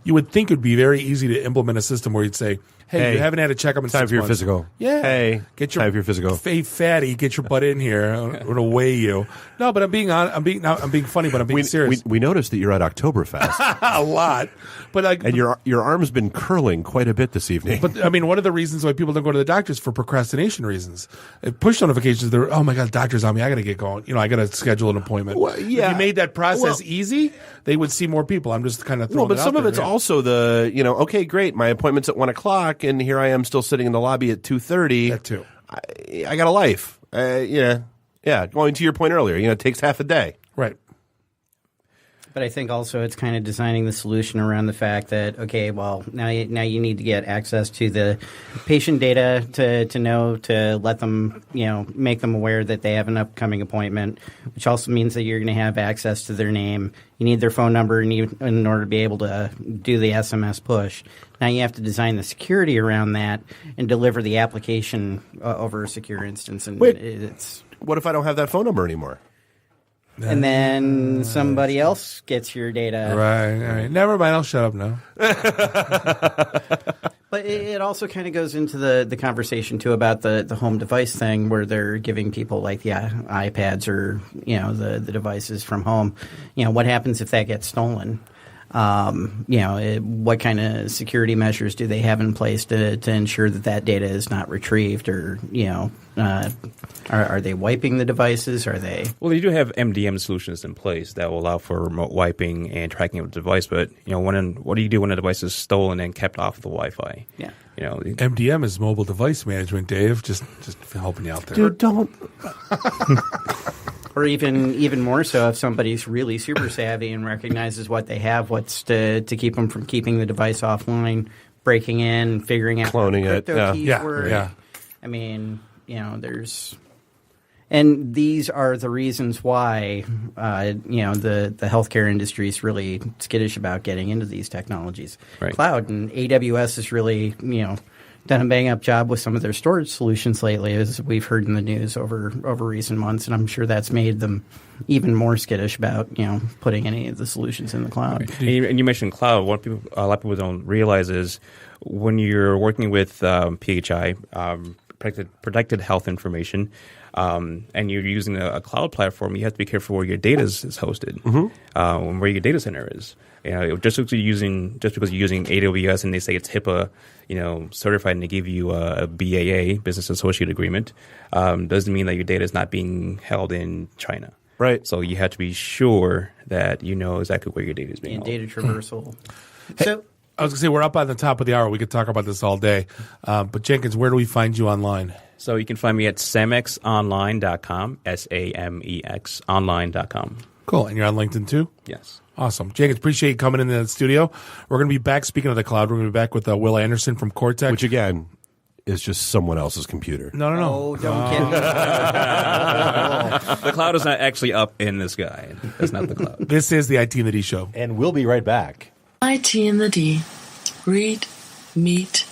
You would think it would be very easy to implement a system where you'd say, hey, you haven't had a checkup in 6 months. Time for your physical. Yeah. Hey, get your time for your physical. Hey, fatty, get your butt in here. I'm going to weigh you. No, but I'm being funny, but I'm being serious. We noticed that you're at Oktoberfest. A lot. But and your arm's been curling quite a bit this evening. But one of the reasons why people don't go to the doctors for procrastination reasons. Push notifications, they're, oh my God, doctor's on me. I got to get going. I got to schedule an appointment. Well, yeah. If you made that process easy, they would see more people. I'm just kind of throwing but it out some of there, it's also the, okay, great. My appointment's at 1:00 and here I am still sitting in the lobby at 2:30. That too. I got a life. Yeah. Going to your point earlier, it takes half a day. Right. But I think also it's kind of designing the solution around the fact that, okay, well, now you need to get access to the patient data to let them, make them aware that they have an upcoming appointment, which also means that you're going to have access to their name. You need their phone number in order to be able to do the SMS push. Now you have to design the security around that and deliver the application over a secure instance. And what if I don't have that phone number anymore? And then somebody else gets your data. Right. All right. Never mind. I'll shut up now. But it also kind of goes into the conversation, too, about the home device thing where they're giving people like the iPads or, the devices from home. What happens if that gets stolen? What kind of security measures do they have in place to ensure that data is not retrieved or, are they wiping the devices? Are they? Well, they do have MDM solutions in place that will allow for remote wiping and tracking of the device. But, what do you do when a device is stolen and kept off the Wi-Fi? Yeah. MDM is mobile device management, Dave. Just helping you out there. Dude, don't. Or even more so if somebody's really super savvy and recognizes what they have, what's to keep them from keeping the device offline, breaking in, figuring out cloning how crypto keys work. Yeah. I mean, there's – and these are the reasons why, the healthcare industry is really skittish about getting into these technologies. Right. Cloud and AWS is really, done a bang-up job with some of their storage solutions lately, as we've heard in the news over recent months, and I'm sure that's made them even more skittish about putting any of the solutions in the cloud. Right. And you mentioned cloud. What a lot of people don't realize is when you're working with PHI, protected health information, and you're using a cloud platform, you have to be careful where your data is hosted, where your data center is. Just because you're using AWS and they say it's HIPAA, certified and they give you a BAA, Business Associate Agreement, doesn't mean that your data is not being held in China. Right. So you have to be sure that you know exactly where your data is being held. Data traversal. So I was going to say, we're up on the top of the hour. We could talk about this all day. But Jenkins, where do we find you online? So you can find me at samexonline.com, SAMEX online.com. Cool. And you're on LinkedIn too? Yes. Awesome. Jenkins, appreciate you coming into the studio. We're going to be back, speaking of the cloud, we're going to be back with Will Anderson from Cortex. Which, again, is just someone else's computer. No. Oh, don't kid me. The cloud is not actually up in the sky. That's not the cloud. This is the IT and the D Show. And we'll be right back. IT and the D. Read, meet,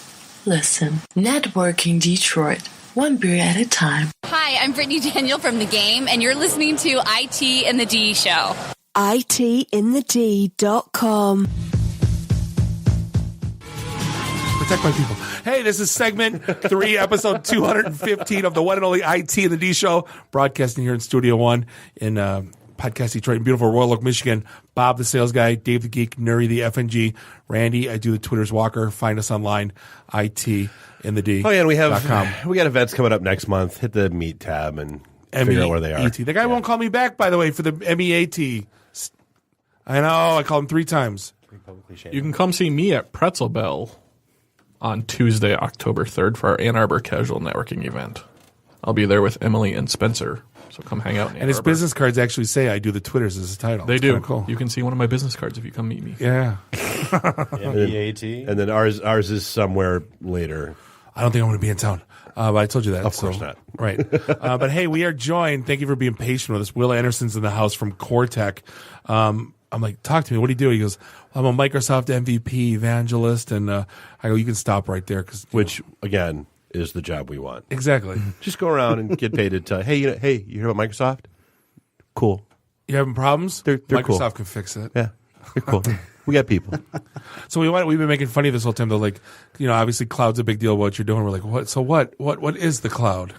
listen. Networking Detroit. One beer at a time. Hi, I'm Brittany Daniel from The Game, and you're listening to IT and the D Show. ITinthed.com. Protect my people. Hey, this is segment 3, episode 215 of the one and only IT and the D Show, broadcasting here in Studio One in Podcast Detroit in beautiful Royal Oak, Michigan. Bob, the sales guy, Dave, the geek, Nuri, the FNG, Randy, I do the Twitter's Walker. Find us online, ITinthed.com. Oh, yeah, and we got events coming up next month. Hit the Meet tab and figure out where they are. MEAT. The guy won't call me back, by the way, for the MEAT. I know. I called him 3 times. You can come see me at Pretzel Bell on Tuesday, October 3rd for our Ann Arbor Casual Networking event. I'll be there with Emily and Spencer, so come hang out in Ann And his Arbor. business cards actually say I do the Twitters as a title. They It's do. kinda Cool. You can see one of my business cards if you come meet me. Yeah. MEAT. And then ours is somewhere later. I don't think I'm going to be in town. But I told you that. Of course not. Right. But hey, we are joined. Thank you for being patient with us. Will Anderson's in the house from Cortec. I'm like, talk to me. What do you do? He goes, I'm a Microsoft MVP evangelist. And I go, you can stop right there. Which, again, is the job we want. Exactly. Just go around and get paid to tell, hey, you hear about Microsoft? Cool. You having problems? They're Microsoft cool. can fix it. Yeah, they're cool. We got people. So we've been making fun of this whole time, though. Like, obviously, cloud's a big deal. What you're doing, we're like, what? So what is the cloud?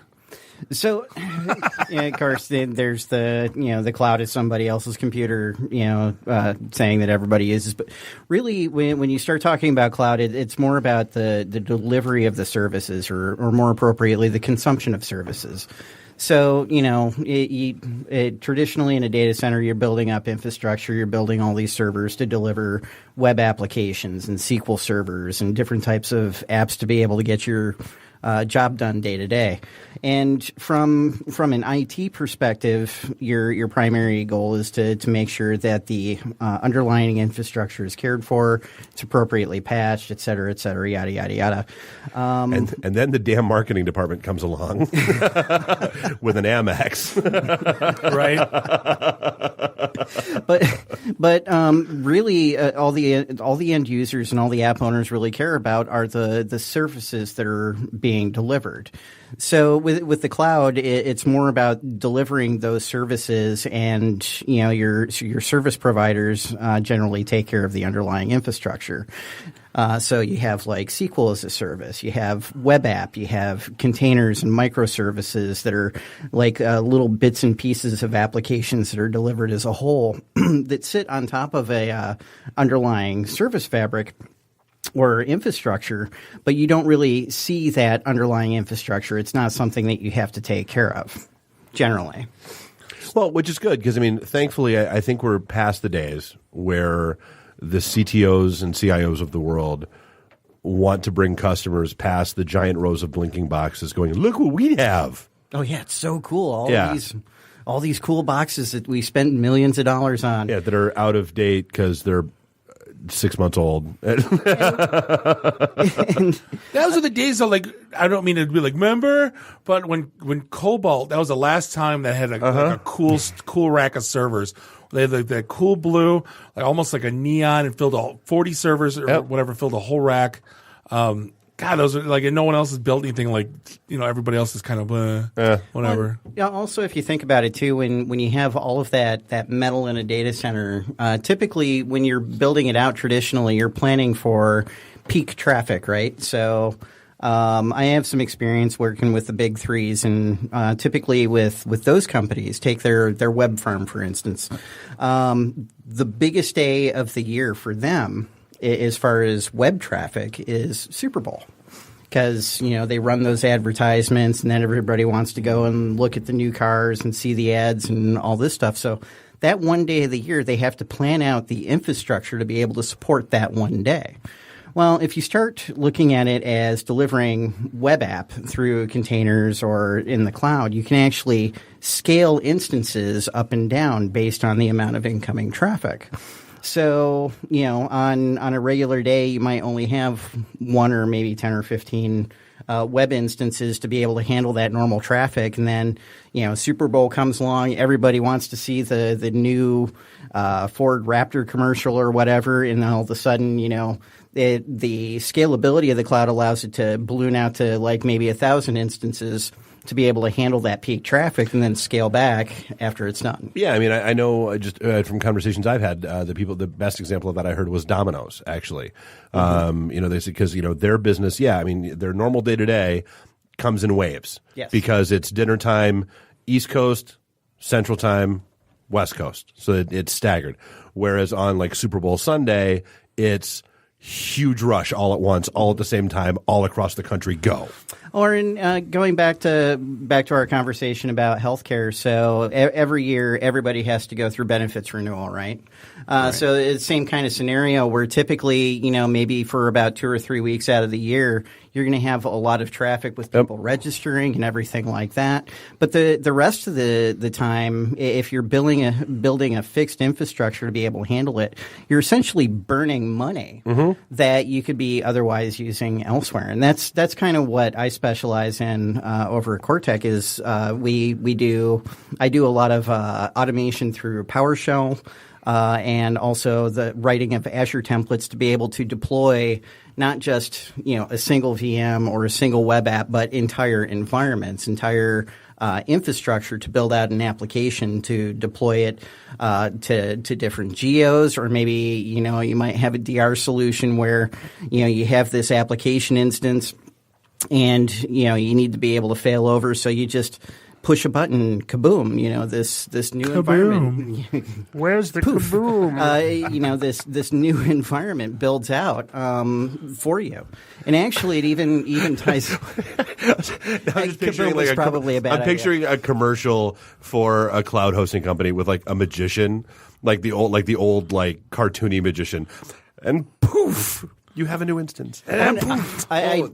So, of course, there's the cloud is somebody else's computer, saying that everybody uses. But really, when you start talking about cloud, it's more about the delivery of the services, or more appropriately, the consumption of services. So, traditionally in a data center, you're building up infrastructure, you're building all these servers to deliver web applications and SQL servers and different types of apps to be able to get your job done day to day. And from an IT perspective, your primary goal is to make sure that the underlying infrastructure is cared for, it's appropriately patched, et cetera, yada, yada, yada. And then the damn marketing department comes along with an Amex. Right. But really, all the end users and all the app owners really care about are the services that are being being delivered. So with the cloud, it's more about delivering those services, and your service providers generally take care of the underlying infrastructure. So you have like SQL as a service, you have web app, you have containers and microservices that are like little bits and pieces of applications that are delivered as a whole that sit on top of a underlying service fabric or infrastructure, but you don't really see that underlying infrastructure. It's not something that you have to take care of, generally. Well, which is good because, I mean, thankfully, I think we're past the days where the CTOs and CIOs of the world want to bring customers past the giant rows of blinking boxes going, look what we have. Oh, yeah, it's so cool. All these cool boxes that we spent millions of dollars on. Yeah, that are out of date because they're 6 months old. Those are the days of, like, I don't mean to be like, remember? But when Cobalt, that was the last time that had like a cool rack of servers. They had that cool blue, like almost like a neon, and filled all 40 servers or whatever, filled a whole rack. God, those are like, and no one else has built anything like, everybody else is kind of whatever. Well, yeah. Also, if you think about it too, when you have all of that metal in a data center, typically when you're building it out traditionally, you're planning for peak traffic, right? So I have some experience working with the big threes, and typically with those companies, take their web farm for instance. The biggest day of the year for them, as far as web traffic, is Super Bowl, because they run those advertisements, and then everybody wants to go and look at the new cars and see the ads and all this stuff. So that one day of the year, they have to plan out the infrastructure to be able to support that one day. Well, if you start looking at it as delivering web app through containers or in the cloud, you can actually scale instances up and down based on the amount of incoming traffic. So, on a regular day, you might only have 1 or maybe 10 or 15 web instances to be able to handle that normal traffic. And then, Super Bowl comes along, everybody wants to see the new Ford Raptor commercial or whatever, and then all of a sudden, the scalability of the cloud allows it to balloon out to like maybe 1,000 instances to be able to handle that peak traffic and then scale back after it's done. Yeah, I mean, I know just from conversations I've had, the best example of that I heard was Domino's, actually. They said because, their business, their normal day-to-day comes in waves. Yes. Because it's dinner time, East Coast, Central Time, West Coast. So it's staggered. Whereas on like Super Bowl Sunday, it's huge rush all at once, all at the same time, all across the country, go. Or in going back to our conversation about healthcare, so every year everybody has to go through benefits renewal, right? Right. So it's the same kind of scenario where typically, maybe for about 2 or 3 weeks out of the year, you're going to have a lot of traffic with people registering and everything like that. But the rest of the time, if you're building a fixed infrastructure to be able to handle it, you're essentially burning money that you could be otherwise using elsewhere. And that's kind of what I specialize in over at Cortec is I do a lot of automation through PowerShell and also the writing of Azure templates to be able to deploy not just a single VM or a single web app, but entire environments, entire infrastructure to build out an application to deploy it to different geos, or maybe you might have a DR solution where you have this application instance and you need to be able to fail over, so you just push a button, kaboom! This new environment. Where's the poof. kaboom? This new environment builds out for you, and actually, it even ties. I'm just picturing like probably a bad I'm picturing idea. a commercial for a cloud hosting company with like a magician, like the old cartoony magician, and poof. You have a new instance. I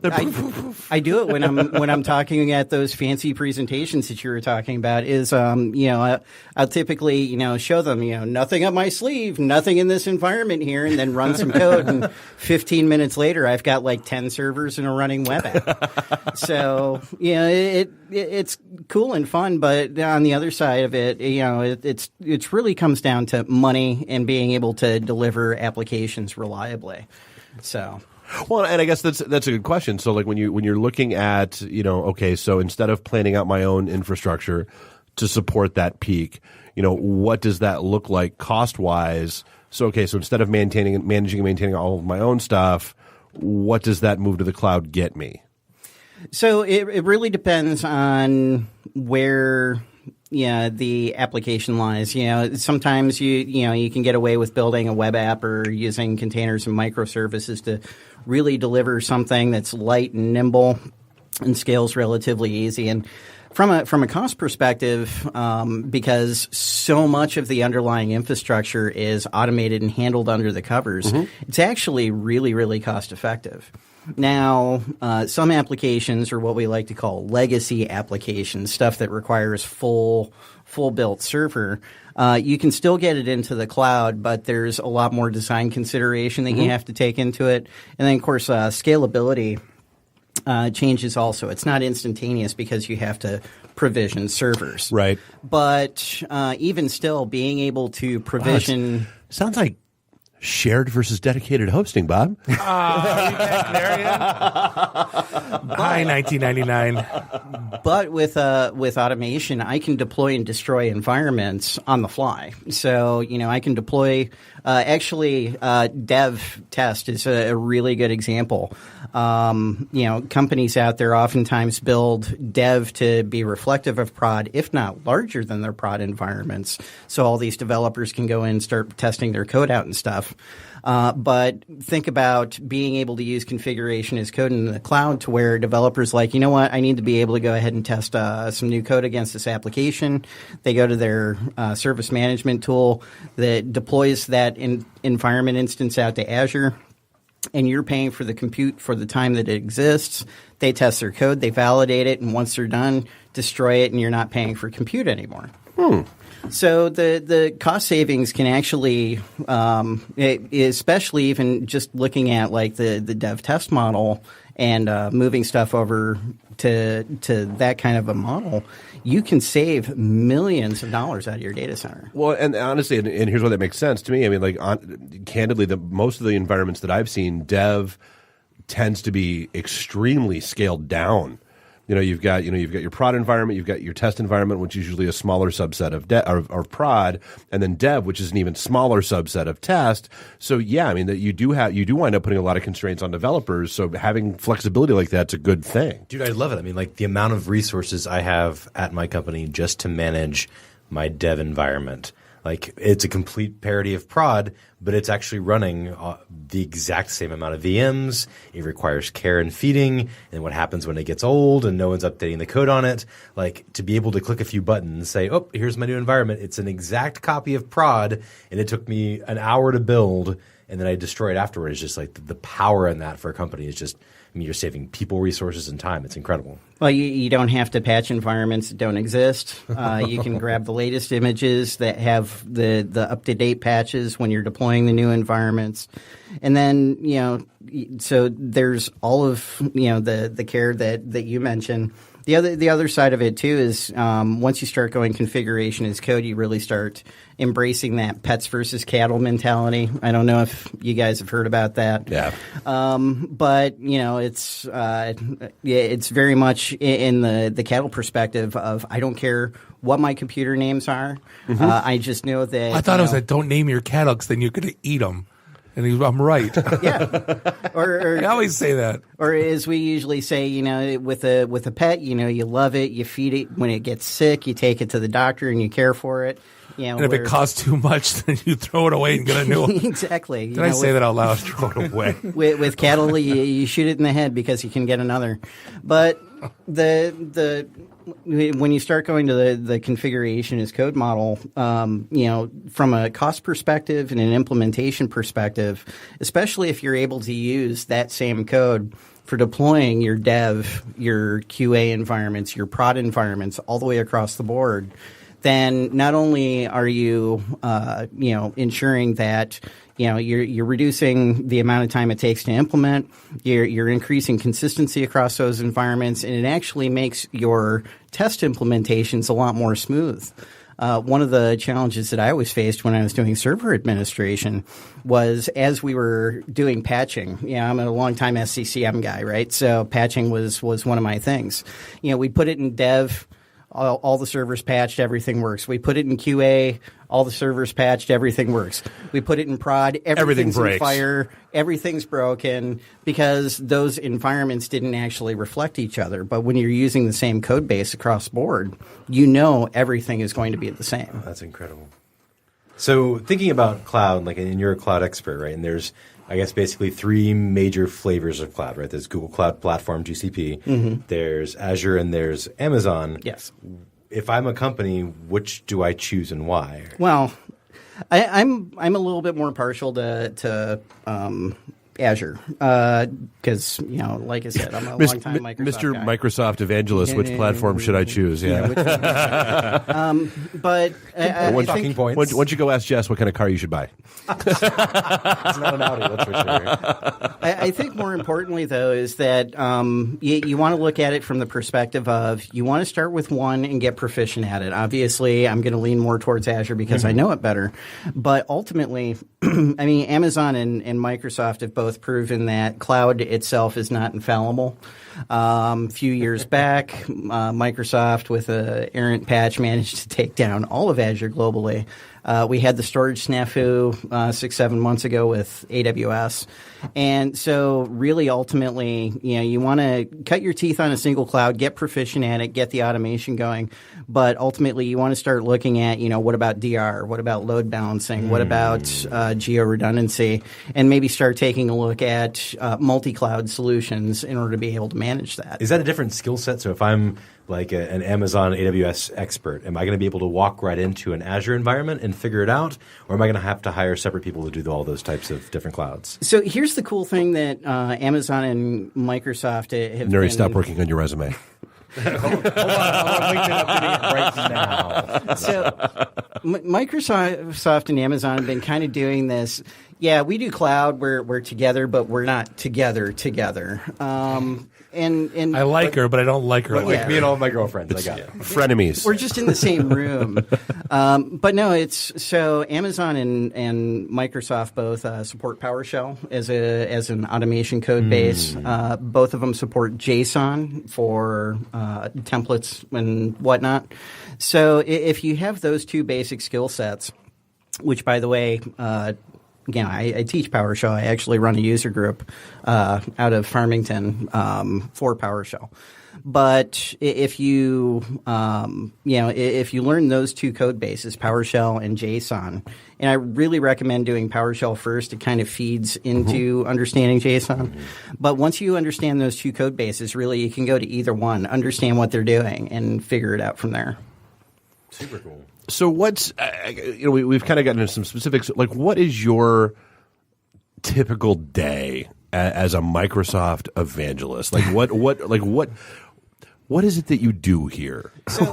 do it when I'm talking at those fancy presentations that you were talking about. Is I'll typically show them nothing up my sleeve, nothing in this environment here, and then run some code. And 15 minutes later, I've got like 10 servers and a running web app. So it's cool and fun, but on the other side of it, it's really comes down to money and being able to deliver applications reliably. So Well, and I guess that's a good question. So, like when you're looking at, okay, so instead of planning out my own infrastructure to support that peak, what does that look like cost wise? So, okay, so instead of managing and maintaining all of my own stuff, what does that move to the cloud get me? So it really depends on where the application lies. Sometimes you can get away with building a web app or using containers and microservices to really deliver something that's light and nimble and scales relatively easy. And from a cost perspective, because so much of the underlying infrastructure is automated and handled under the covers, it's actually really, really cost effective. Now, some applications are what we like to call legacy applications, stuff that requires full built server. You can still get it into the cloud, but there's a lot more design consideration that you have to take into it. And then, of course, scalability changes also. It's not instantaneous because you have to provision servers. Right. But even still, being able to provision – sounds like shared versus dedicated hosting, Bob. Are we back there yet? Hi, 1999. But with automation, I can deploy and destroy environments on the fly. So, I can deploy dev test is a really good example. Companies out there oftentimes build dev to be reflective of prod, if not larger than their prod environments. So all these developers can go in and start testing their code out and stuff. But think about being able to use configuration as code in the cloud to where developers like, you know what, I need to be able to go ahead and test some new code against this application. They go to their service management tool that deploys that environment instance out to Azure, and you're paying for the compute for the time that it exists. They test their code, they validate it, and once they're done, destroy it, and you're not paying for compute anymore. So the cost savings can actually, especially even just looking at like the dev test model and moving stuff over to that kind of a model, you can save millions of dollars out of your data center. Well, and honestly, and here's why that makes sense to me. I mean, candidly, most of the environments that I've seen, dev tends to be extremely scaled down. You've got your prod environment, you've got your test environment, which is usually a smaller subset of prod, and then dev, which is an even smaller subset of test. So yeah, I mean that you do wind up putting a lot of constraints on developers. So having flexibility like that's a good thing. Dude, I love it. I mean, like the amount of resources I have at my company just to manage my dev environment. Like it's a complete parody of prod, but it's actually running the exact same amount of VMs. It requires care and feeding, and what happens when it gets old and no one's updating the code on it. Like to be able to click a few buttons and say, oh, here's my new environment. It's an exact copy of prod, and it took me an hour to build, and then I destroy it afterward. It's just like the power in that for a company is just, I mean, you're saving people, resources, and time. It's incredible. Well, you don't have to patch environments that don't exist. You can grab the latest images that have the up-to-date patches when you're deploying the new environments. And then, so there's all of, the care that you mentioned. The other side of it, too, is once you start going configuration as code, you really start embracing that pets versus cattle mentality. I don't know if you guys have heard about that. Yeah. But, it's very much in the cattle perspective of I don't care what my computer names are. I just know that. I thought it was that don't name your cattle because then you're going to eat them. And I'm right. Yeah. Or I always say that. Or as we usually say, with a pet, you love it, you feed it. When it gets sick, you take it to the doctor and you care for it. And if it costs too much, then you throw it away and get a new one. Exactly. Did I say that out loud? Throw it away. With cattle, you shoot it in the head because you can get another. But when you start going to the configuration as code model, from a cost perspective and an implementation perspective, especially if you're able to use that same code for deploying your dev, your QA environments, your prod environments all the way across the board, then not only are you, ensuring that you're reducing the amount of time it takes to implement, you're increasing consistency across those environments, and it actually makes your test implementations a lot more smooth. one of the challenges that I always faced when I was doing server administration was as we were doing patching. I'm a long-time SCCM guy, right? So patching was one of my things. We put it in dev, all the servers patched, everything works. We put it in QA, all the servers patched, everything works. We put it in prod, everything's breaks. on fire, everything's broken because those environments didn't actually reflect each other. But when you're using the same code base across board, everything is going to be the same. Oh, that's incredible. So thinking about cloud, and you're a cloud expert, right? And there's, I guess, basically three major flavors of cloud, right? There's Google Cloud Platform, GCP. Mm-hmm. There's Azure, and there's Amazon. Yes. If I'm a company, which do I choose and why? Well, I'm a little bit more partial to Azure because like I said, I'm a long time Microsoft Mr. guy. Microsoft evangelist. Which platform should I choose? Yeah. But I think once you go ask Jess what kind of car you should buy. It's not an Audi, that's for sure. I think more importantly, though, is that you want to look at it from the perspective of you want to start with one and get proficient at it. Obviously, I'm going to lean more towards Azure because I know it better. But ultimately, Amazon and Microsoft have both proven that cloud itself is not infallible. A few years back, Microsoft, with an errant patch, managed to take down all of Azure globally. We had the storage snafu 6-7 months ago with AWS. And so really ultimately, you want to cut your teeth on a single cloud, get proficient at it, get the automation going. But ultimately, you want to start looking at, what about DR? What about load balancing? What about geo-redundancy? And maybe start taking a look at multi-cloud solutions in order to be able to manage that. Is that a different skill set? So if I'm like an Amazon AWS expert, am I going to be able to walk right into an Azure environment and figure it out? Or am I going to have to hire separate people to do all those types of different clouds? So here's the cool thing that Amazon and Microsoft have Nuri, stop working on your resume. Hold on, I'm updating it right now. So Microsoft and Amazon have been kind of doing this. Yeah, we do cloud. We're together, but we're not together. And I like her, but I don't like her. Like me and all my girlfriends, I got it. Frenemies. We're just in the same room. But no, it's so Amazon and Microsoft both support PowerShell as an automation code base. Both of them support JSON for templates and whatnot. So if you have those two basic skill sets, which by the way, again, I teach PowerShell. I actually run a user group out of Farmington for PowerShell. But if you if you learn those two code bases, PowerShell and JSON, and I really recommend doing PowerShell first, it kind of feeds into understanding JSON. But once you understand those two code bases, really you can go to either one, understand what they're doing, and figure it out from there. Super cool. So what's we've kind of gotten into some specifics. Like, what is your typical day as a Microsoft evangelist? Like, what is it that you do here? So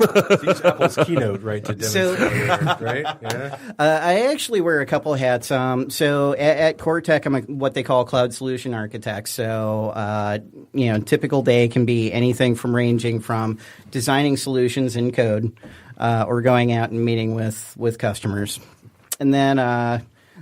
use Apple's keynote, right, to demonstrate, right? Yeah. I actually wear a couple hats. So at CoreTech, I'm what they call a cloud solution architect. So, typical day can be anything from ranging from designing solutions in code or going out and meeting with customers. And then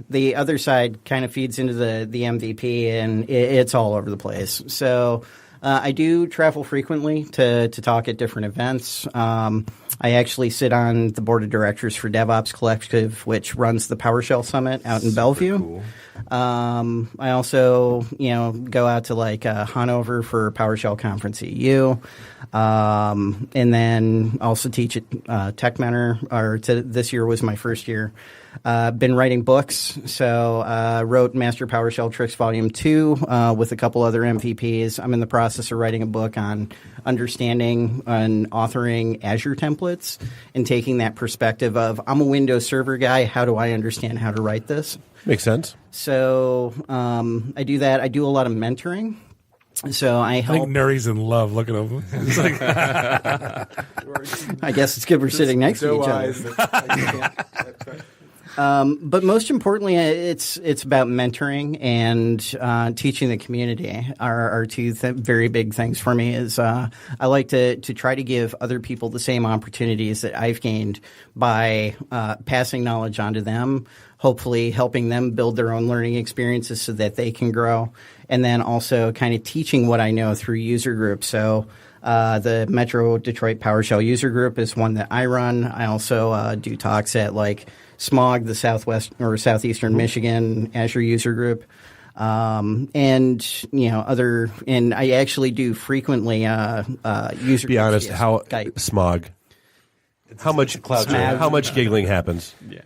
the other side kind of feeds into the MVP, and it's all over the place. So I do travel frequently to talk at different events. I actually sit on the board of directors for DevOps Collective, which runs the PowerShell Summit out in Bellevue. Cool. I also, go out to Hanover for PowerShell Conference EU, and then also teach at Tech Mentor. This year was my first year. Been writing books, so wrote Master PowerShell Tricks Volume 2 with a couple other MVPs. I'm in the process of writing a book on understanding and authoring Azure templates and taking that perspective of, I'm a Windows Server guy, how do I understand how to write this? Makes sense. So I do that. I do a lot of mentoring. So I help. I think Nuri's in love. Look at him. It's like I guess it's good we're sitting next to each other. But most importantly, it's about mentoring and teaching the community are two very big things for me. Is I like to try to give other people the same opportunities that I've gained by passing knowledge on to them, hopefully helping them build their own learning experiences so that they can grow, and then also kind of teaching what I know through user groups. So the Metro Detroit PowerShell user group is one that I run. I also do talks at like SMOG, the Southwest or Southeastern Michigan Azure user group. And I actually do frequently user. Be honest, how Skype. SMOG? How much giggling happens? Yeah.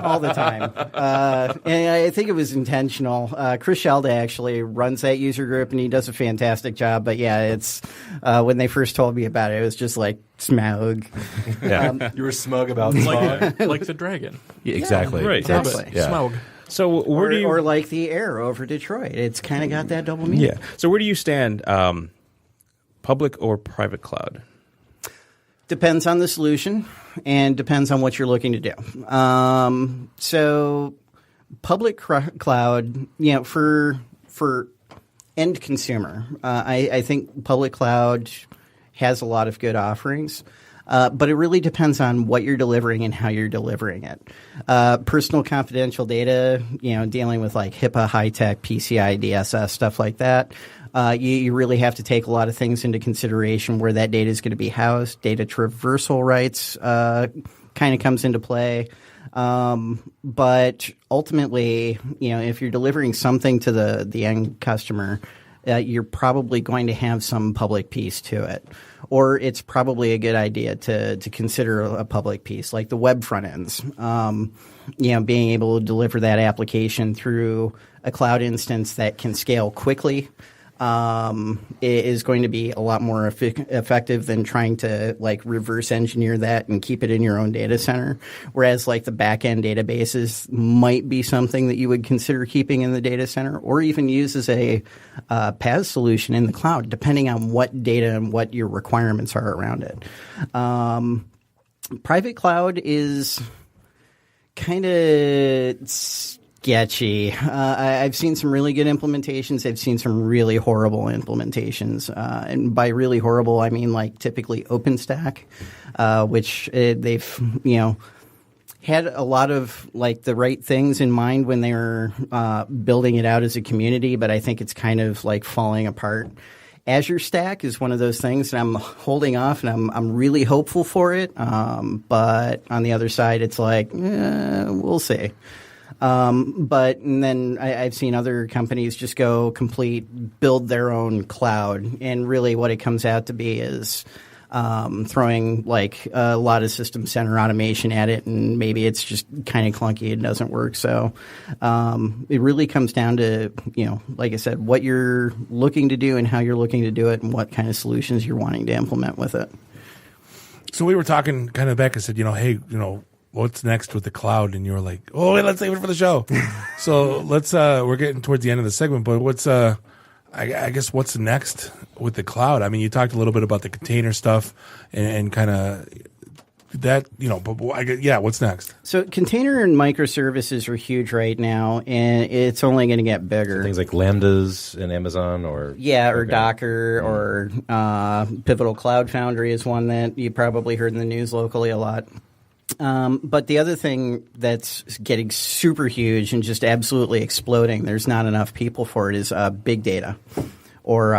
All the time. And I think it was intentional. Chris Shelda actually runs that user group, and he does a fantastic job. But yeah, it's when they first told me about it, it was just like smug. Yeah, you were smug about smog, like the dragon. Yeah, exactly. Yeah, Right. exactly. Yeah. Smog. So where do you or like the air over Detroit? It's kind of got that double meaning. Yeah. So where do you stand? Public or private cloud? Depends on the solution and depends on what you're looking to do. So public cloud, for end consumer, I think public cloud has a lot of good offerings. But it really depends on what you're delivering and how you're delivering it. Personal confidential data, dealing with like HIPAA, high-tech, PCI, DSS, stuff like that. You really have to take a lot of things into consideration where that data is going to be housed. Data traversal rights kind of comes into play. But ultimately, if you're delivering something to the end customer, you're probably going to have some public piece to it. Or it's probably a good idea to consider a public piece, like the web front ends. Being able to deliver that application through a cloud instance that can scale quickly is going to be a lot more effective than trying to like reverse engineer that and keep it in your own data center. Whereas like the back end databases might be something that you would consider keeping in the data center or even use as a PaaS solution in the cloud, depending on what data and what your requirements are around it. Private cloud is kind of sketchy. I've seen some really good implementations. I've seen some really horrible implementations. And by really horrible, I mean like typically OpenStack, which they've, had a lot of like the right things in mind when they were building it out as a community, but I think it's kind of like falling apart. Azure Stack is one of those things, and I'm holding off, and I'm really hopeful for it. But on the other side, it's like, we'll see. And then I've seen other companies just go build their own cloud, and really what it comes out to be is throwing like a lot of system center automation at it, and maybe it's just kind of clunky and doesn't work. So it really comes down to, like I said, what you're looking to do and how you're looking to do it and what kind of solutions you're wanting to implement with it. So we were talking kind of back. I said, hey, what's next with the cloud? And you were like, oh, wait, let's save it for the show. So let's, we're getting towards the end of the segment, but what's, I guess what's next with the cloud? I mean, you talked a little bit about the container stuff and kind of that, but what's next? So container and microservices are huge right now, and it's only going to get bigger. So things like Lambdas in Amazon or Docker or Pivotal Cloud Foundry is one that you probably heard in the news locally a lot. But the other thing that's getting super huge and just absolutely exploding, there's not enough people for it, is big data or,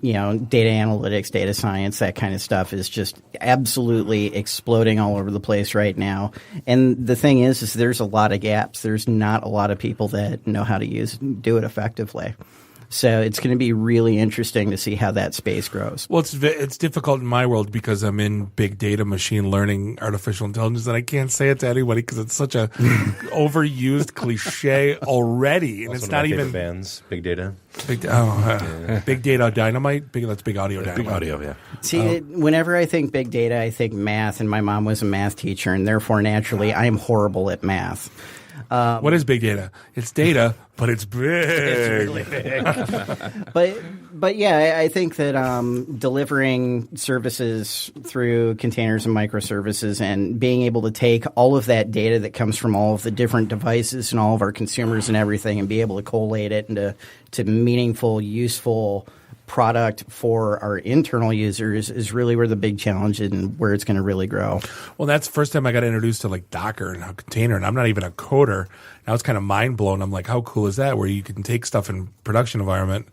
data analytics, data science, that kind of stuff is just absolutely exploding all over the place right now. And the thing is there's a lot of gaps. There's not a lot of people that know how to do it effectively. So it's going to be really interesting to see how that space grows. Well, it's difficult in my world because I'm in big data, machine learning, artificial intelligence, and I can't say it to anybody because it's such a overused cliche already, and also it's not even bands. Big data, big data dynamite. That's big audio dynamite. Big audio, yeah. See, whenever I think big data, I think math, and my mom was a math teacher, and therefore naturally I am horrible at math. What is big data? It's data, but it's big. It's really big. But yeah, I think that delivering services through containers and microservices and being able to take all of that data that comes from all of the different devices and all of our consumers and everything and be able to collate it into meaningful, useful product for our internal users is really where the big challenge and where it's going to really grow. Well, that's the first time I got introduced to like Docker and a container, and I'm not even a coder. Now it's kind of mind blown. I'm like, how cool is that? Where you can take stuff in production environment,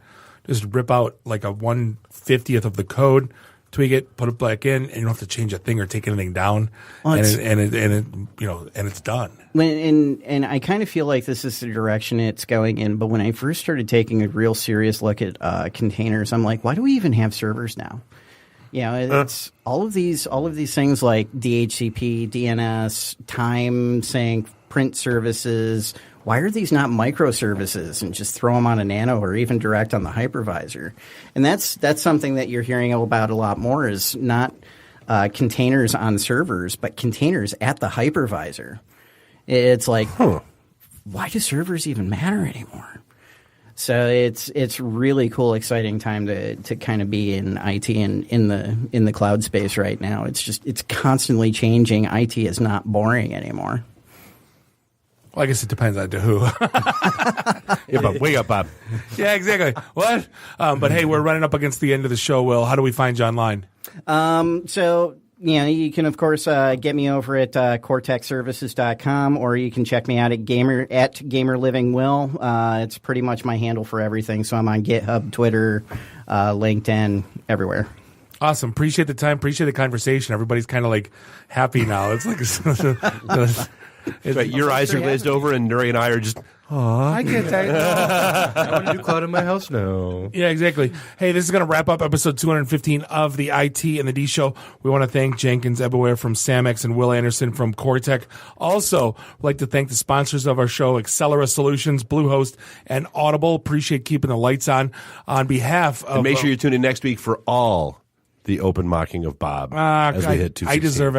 just rip out like a 1/50th of the code, tweak it, put it back in, and you don't have to change a thing or take anything down, and it's done. And I kind of feel like this is the direction it's going in. But when I first started taking a real serious look at containers, I'm like, why do we even have servers now? It's all of these things like DHCP, DNS, time sync, print services. Why are these not microservices and just throw them on a nano or even direct on the hypervisor? And that's something that you're hearing about a lot more is not containers on servers, but containers at the hypervisor. It's like, why do servers even matter anymore? So it's really cool, exciting time to kind of be in IT and in the cloud space right now. It's constantly changing. IT is not boring anymore. Well, I guess it depends on to who. Yeah, but wake up, Bob. Yeah, exactly. What? But hey, we're running up against the end of the show, Will. How do we find you online? So you can, of course, get me over at cortexservices.com, or you can check me out at GamerLivingWill. It's pretty much my handle for everything. So I'm on GitHub, Twitter, LinkedIn, everywhere. Awesome. Appreciate the time. Appreciate the conversation. Everybody's kind of like happy now. It's like right, your eyes are glazed over, and Nuri and I are just, I can't take it. I want to do cloud in my house now. Yeah, exactly. Hey, this is going to wrap up episode 215 of the IT and the D Show. We want to thank Jenkins Ebaware from Samex and Will Anderson from Cortec. Also, we'd like to thank the sponsors of our show, Accelera Solutions, Bluehost, and Audible. Appreciate keeping the lights on behalf of... And make sure you tune in next week for all the open mocking of Bob as we hit 216. I deserve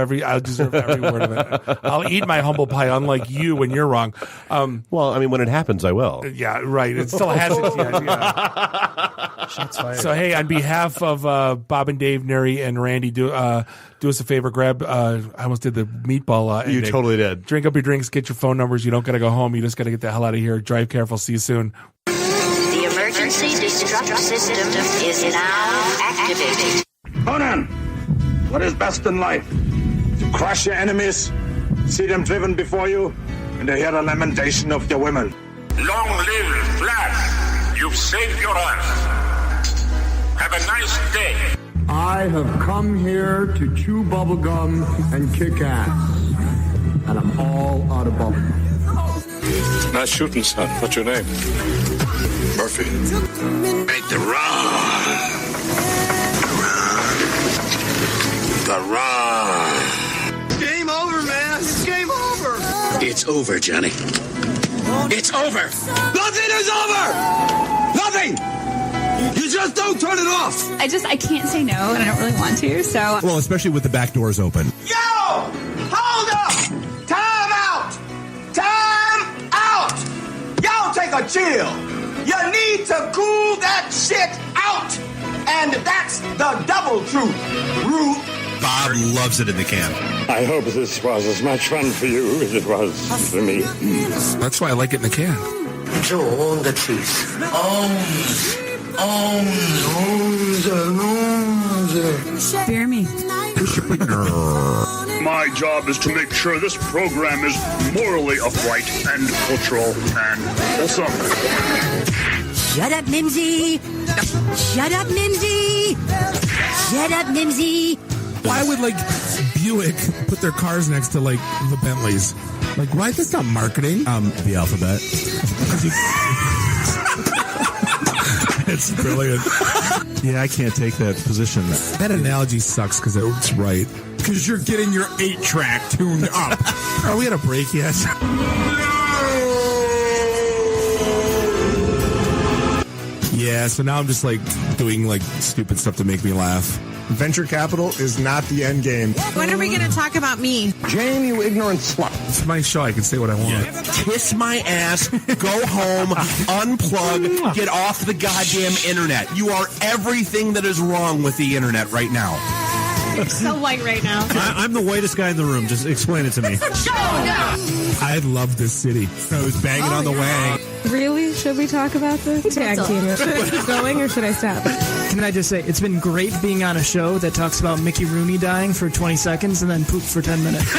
every word of it. I'll eat my humble pie, unlike you when you're wrong. Well, I mean, when it happens, I will. Yeah, right. It still hasn't yet. Yeah. Shots fired. So, hey, on behalf of Bob and Dave, Neri, and Randy, do us a favor. Grab, I almost did the meatball. You totally did. Drink up your drinks, get your phone numbers. You don't got to go home. You just got to get the hell out of here. Drive careful. See you soon. The emergency destruct system is now activated. Conan, what is best in life? To crush your enemies, see them driven before you, and to hear the lamentation of your women. Long live Flash. You've saved your life. Have a nice day. I have come here to chew bubblegum and kick ass. And I'm all out of bubblegum. Nice shooting, son. What's your name? Murphy. Make the run. Game over, man. It's game over. It's over, Johnny. It's over. Nothing is over. Nothing. You just don't turn it off. I can't say no, and I don't really want to, so. Well, especially with the back doors open. Yo! Hold up! Time out! Time out! Y'all take a chill. You need to cool that shit out. And that's the double truth. Ruth. Bob loves it in the camp. I hope this was as much fun for you as it was for me. That's why I like it in the can. To own the truth. Fear me. My job is to make sure this program is morally upright and cultural and wholesome. Shut up, Mimsy! Shut up, Mimsy! Shut up, Mimsy! Why would Buick put their cars next to the Bentleys? Why? That's not marketing. The alphabet. It's brilliant. Yeah, I can't take that position. That analogy sucks because it's right. Because you're getting your 8-track tuned up. Are we at a break yet? Yeah, so now I'm just doing stupid stuff to make me laugh. venture capital is not the end game. When are we going to talk about me? Jane, you ignorant slut. It's my show. I can say what I want. Kiss my ass, go home, unplug, get off the goddamn internet. You are everything that is wrong with the internet right now. You're so white right now. I'm the whitest guy in the room. Just explain it to me. I love this city. I was banging on the wang. Really? Should we talk about this? Tag team it. Should I keep going or should I stop? Can I just say, it's been great being on a show that talks about Mickey Rooney dying for 20 seconds and then poop for 10 minutes.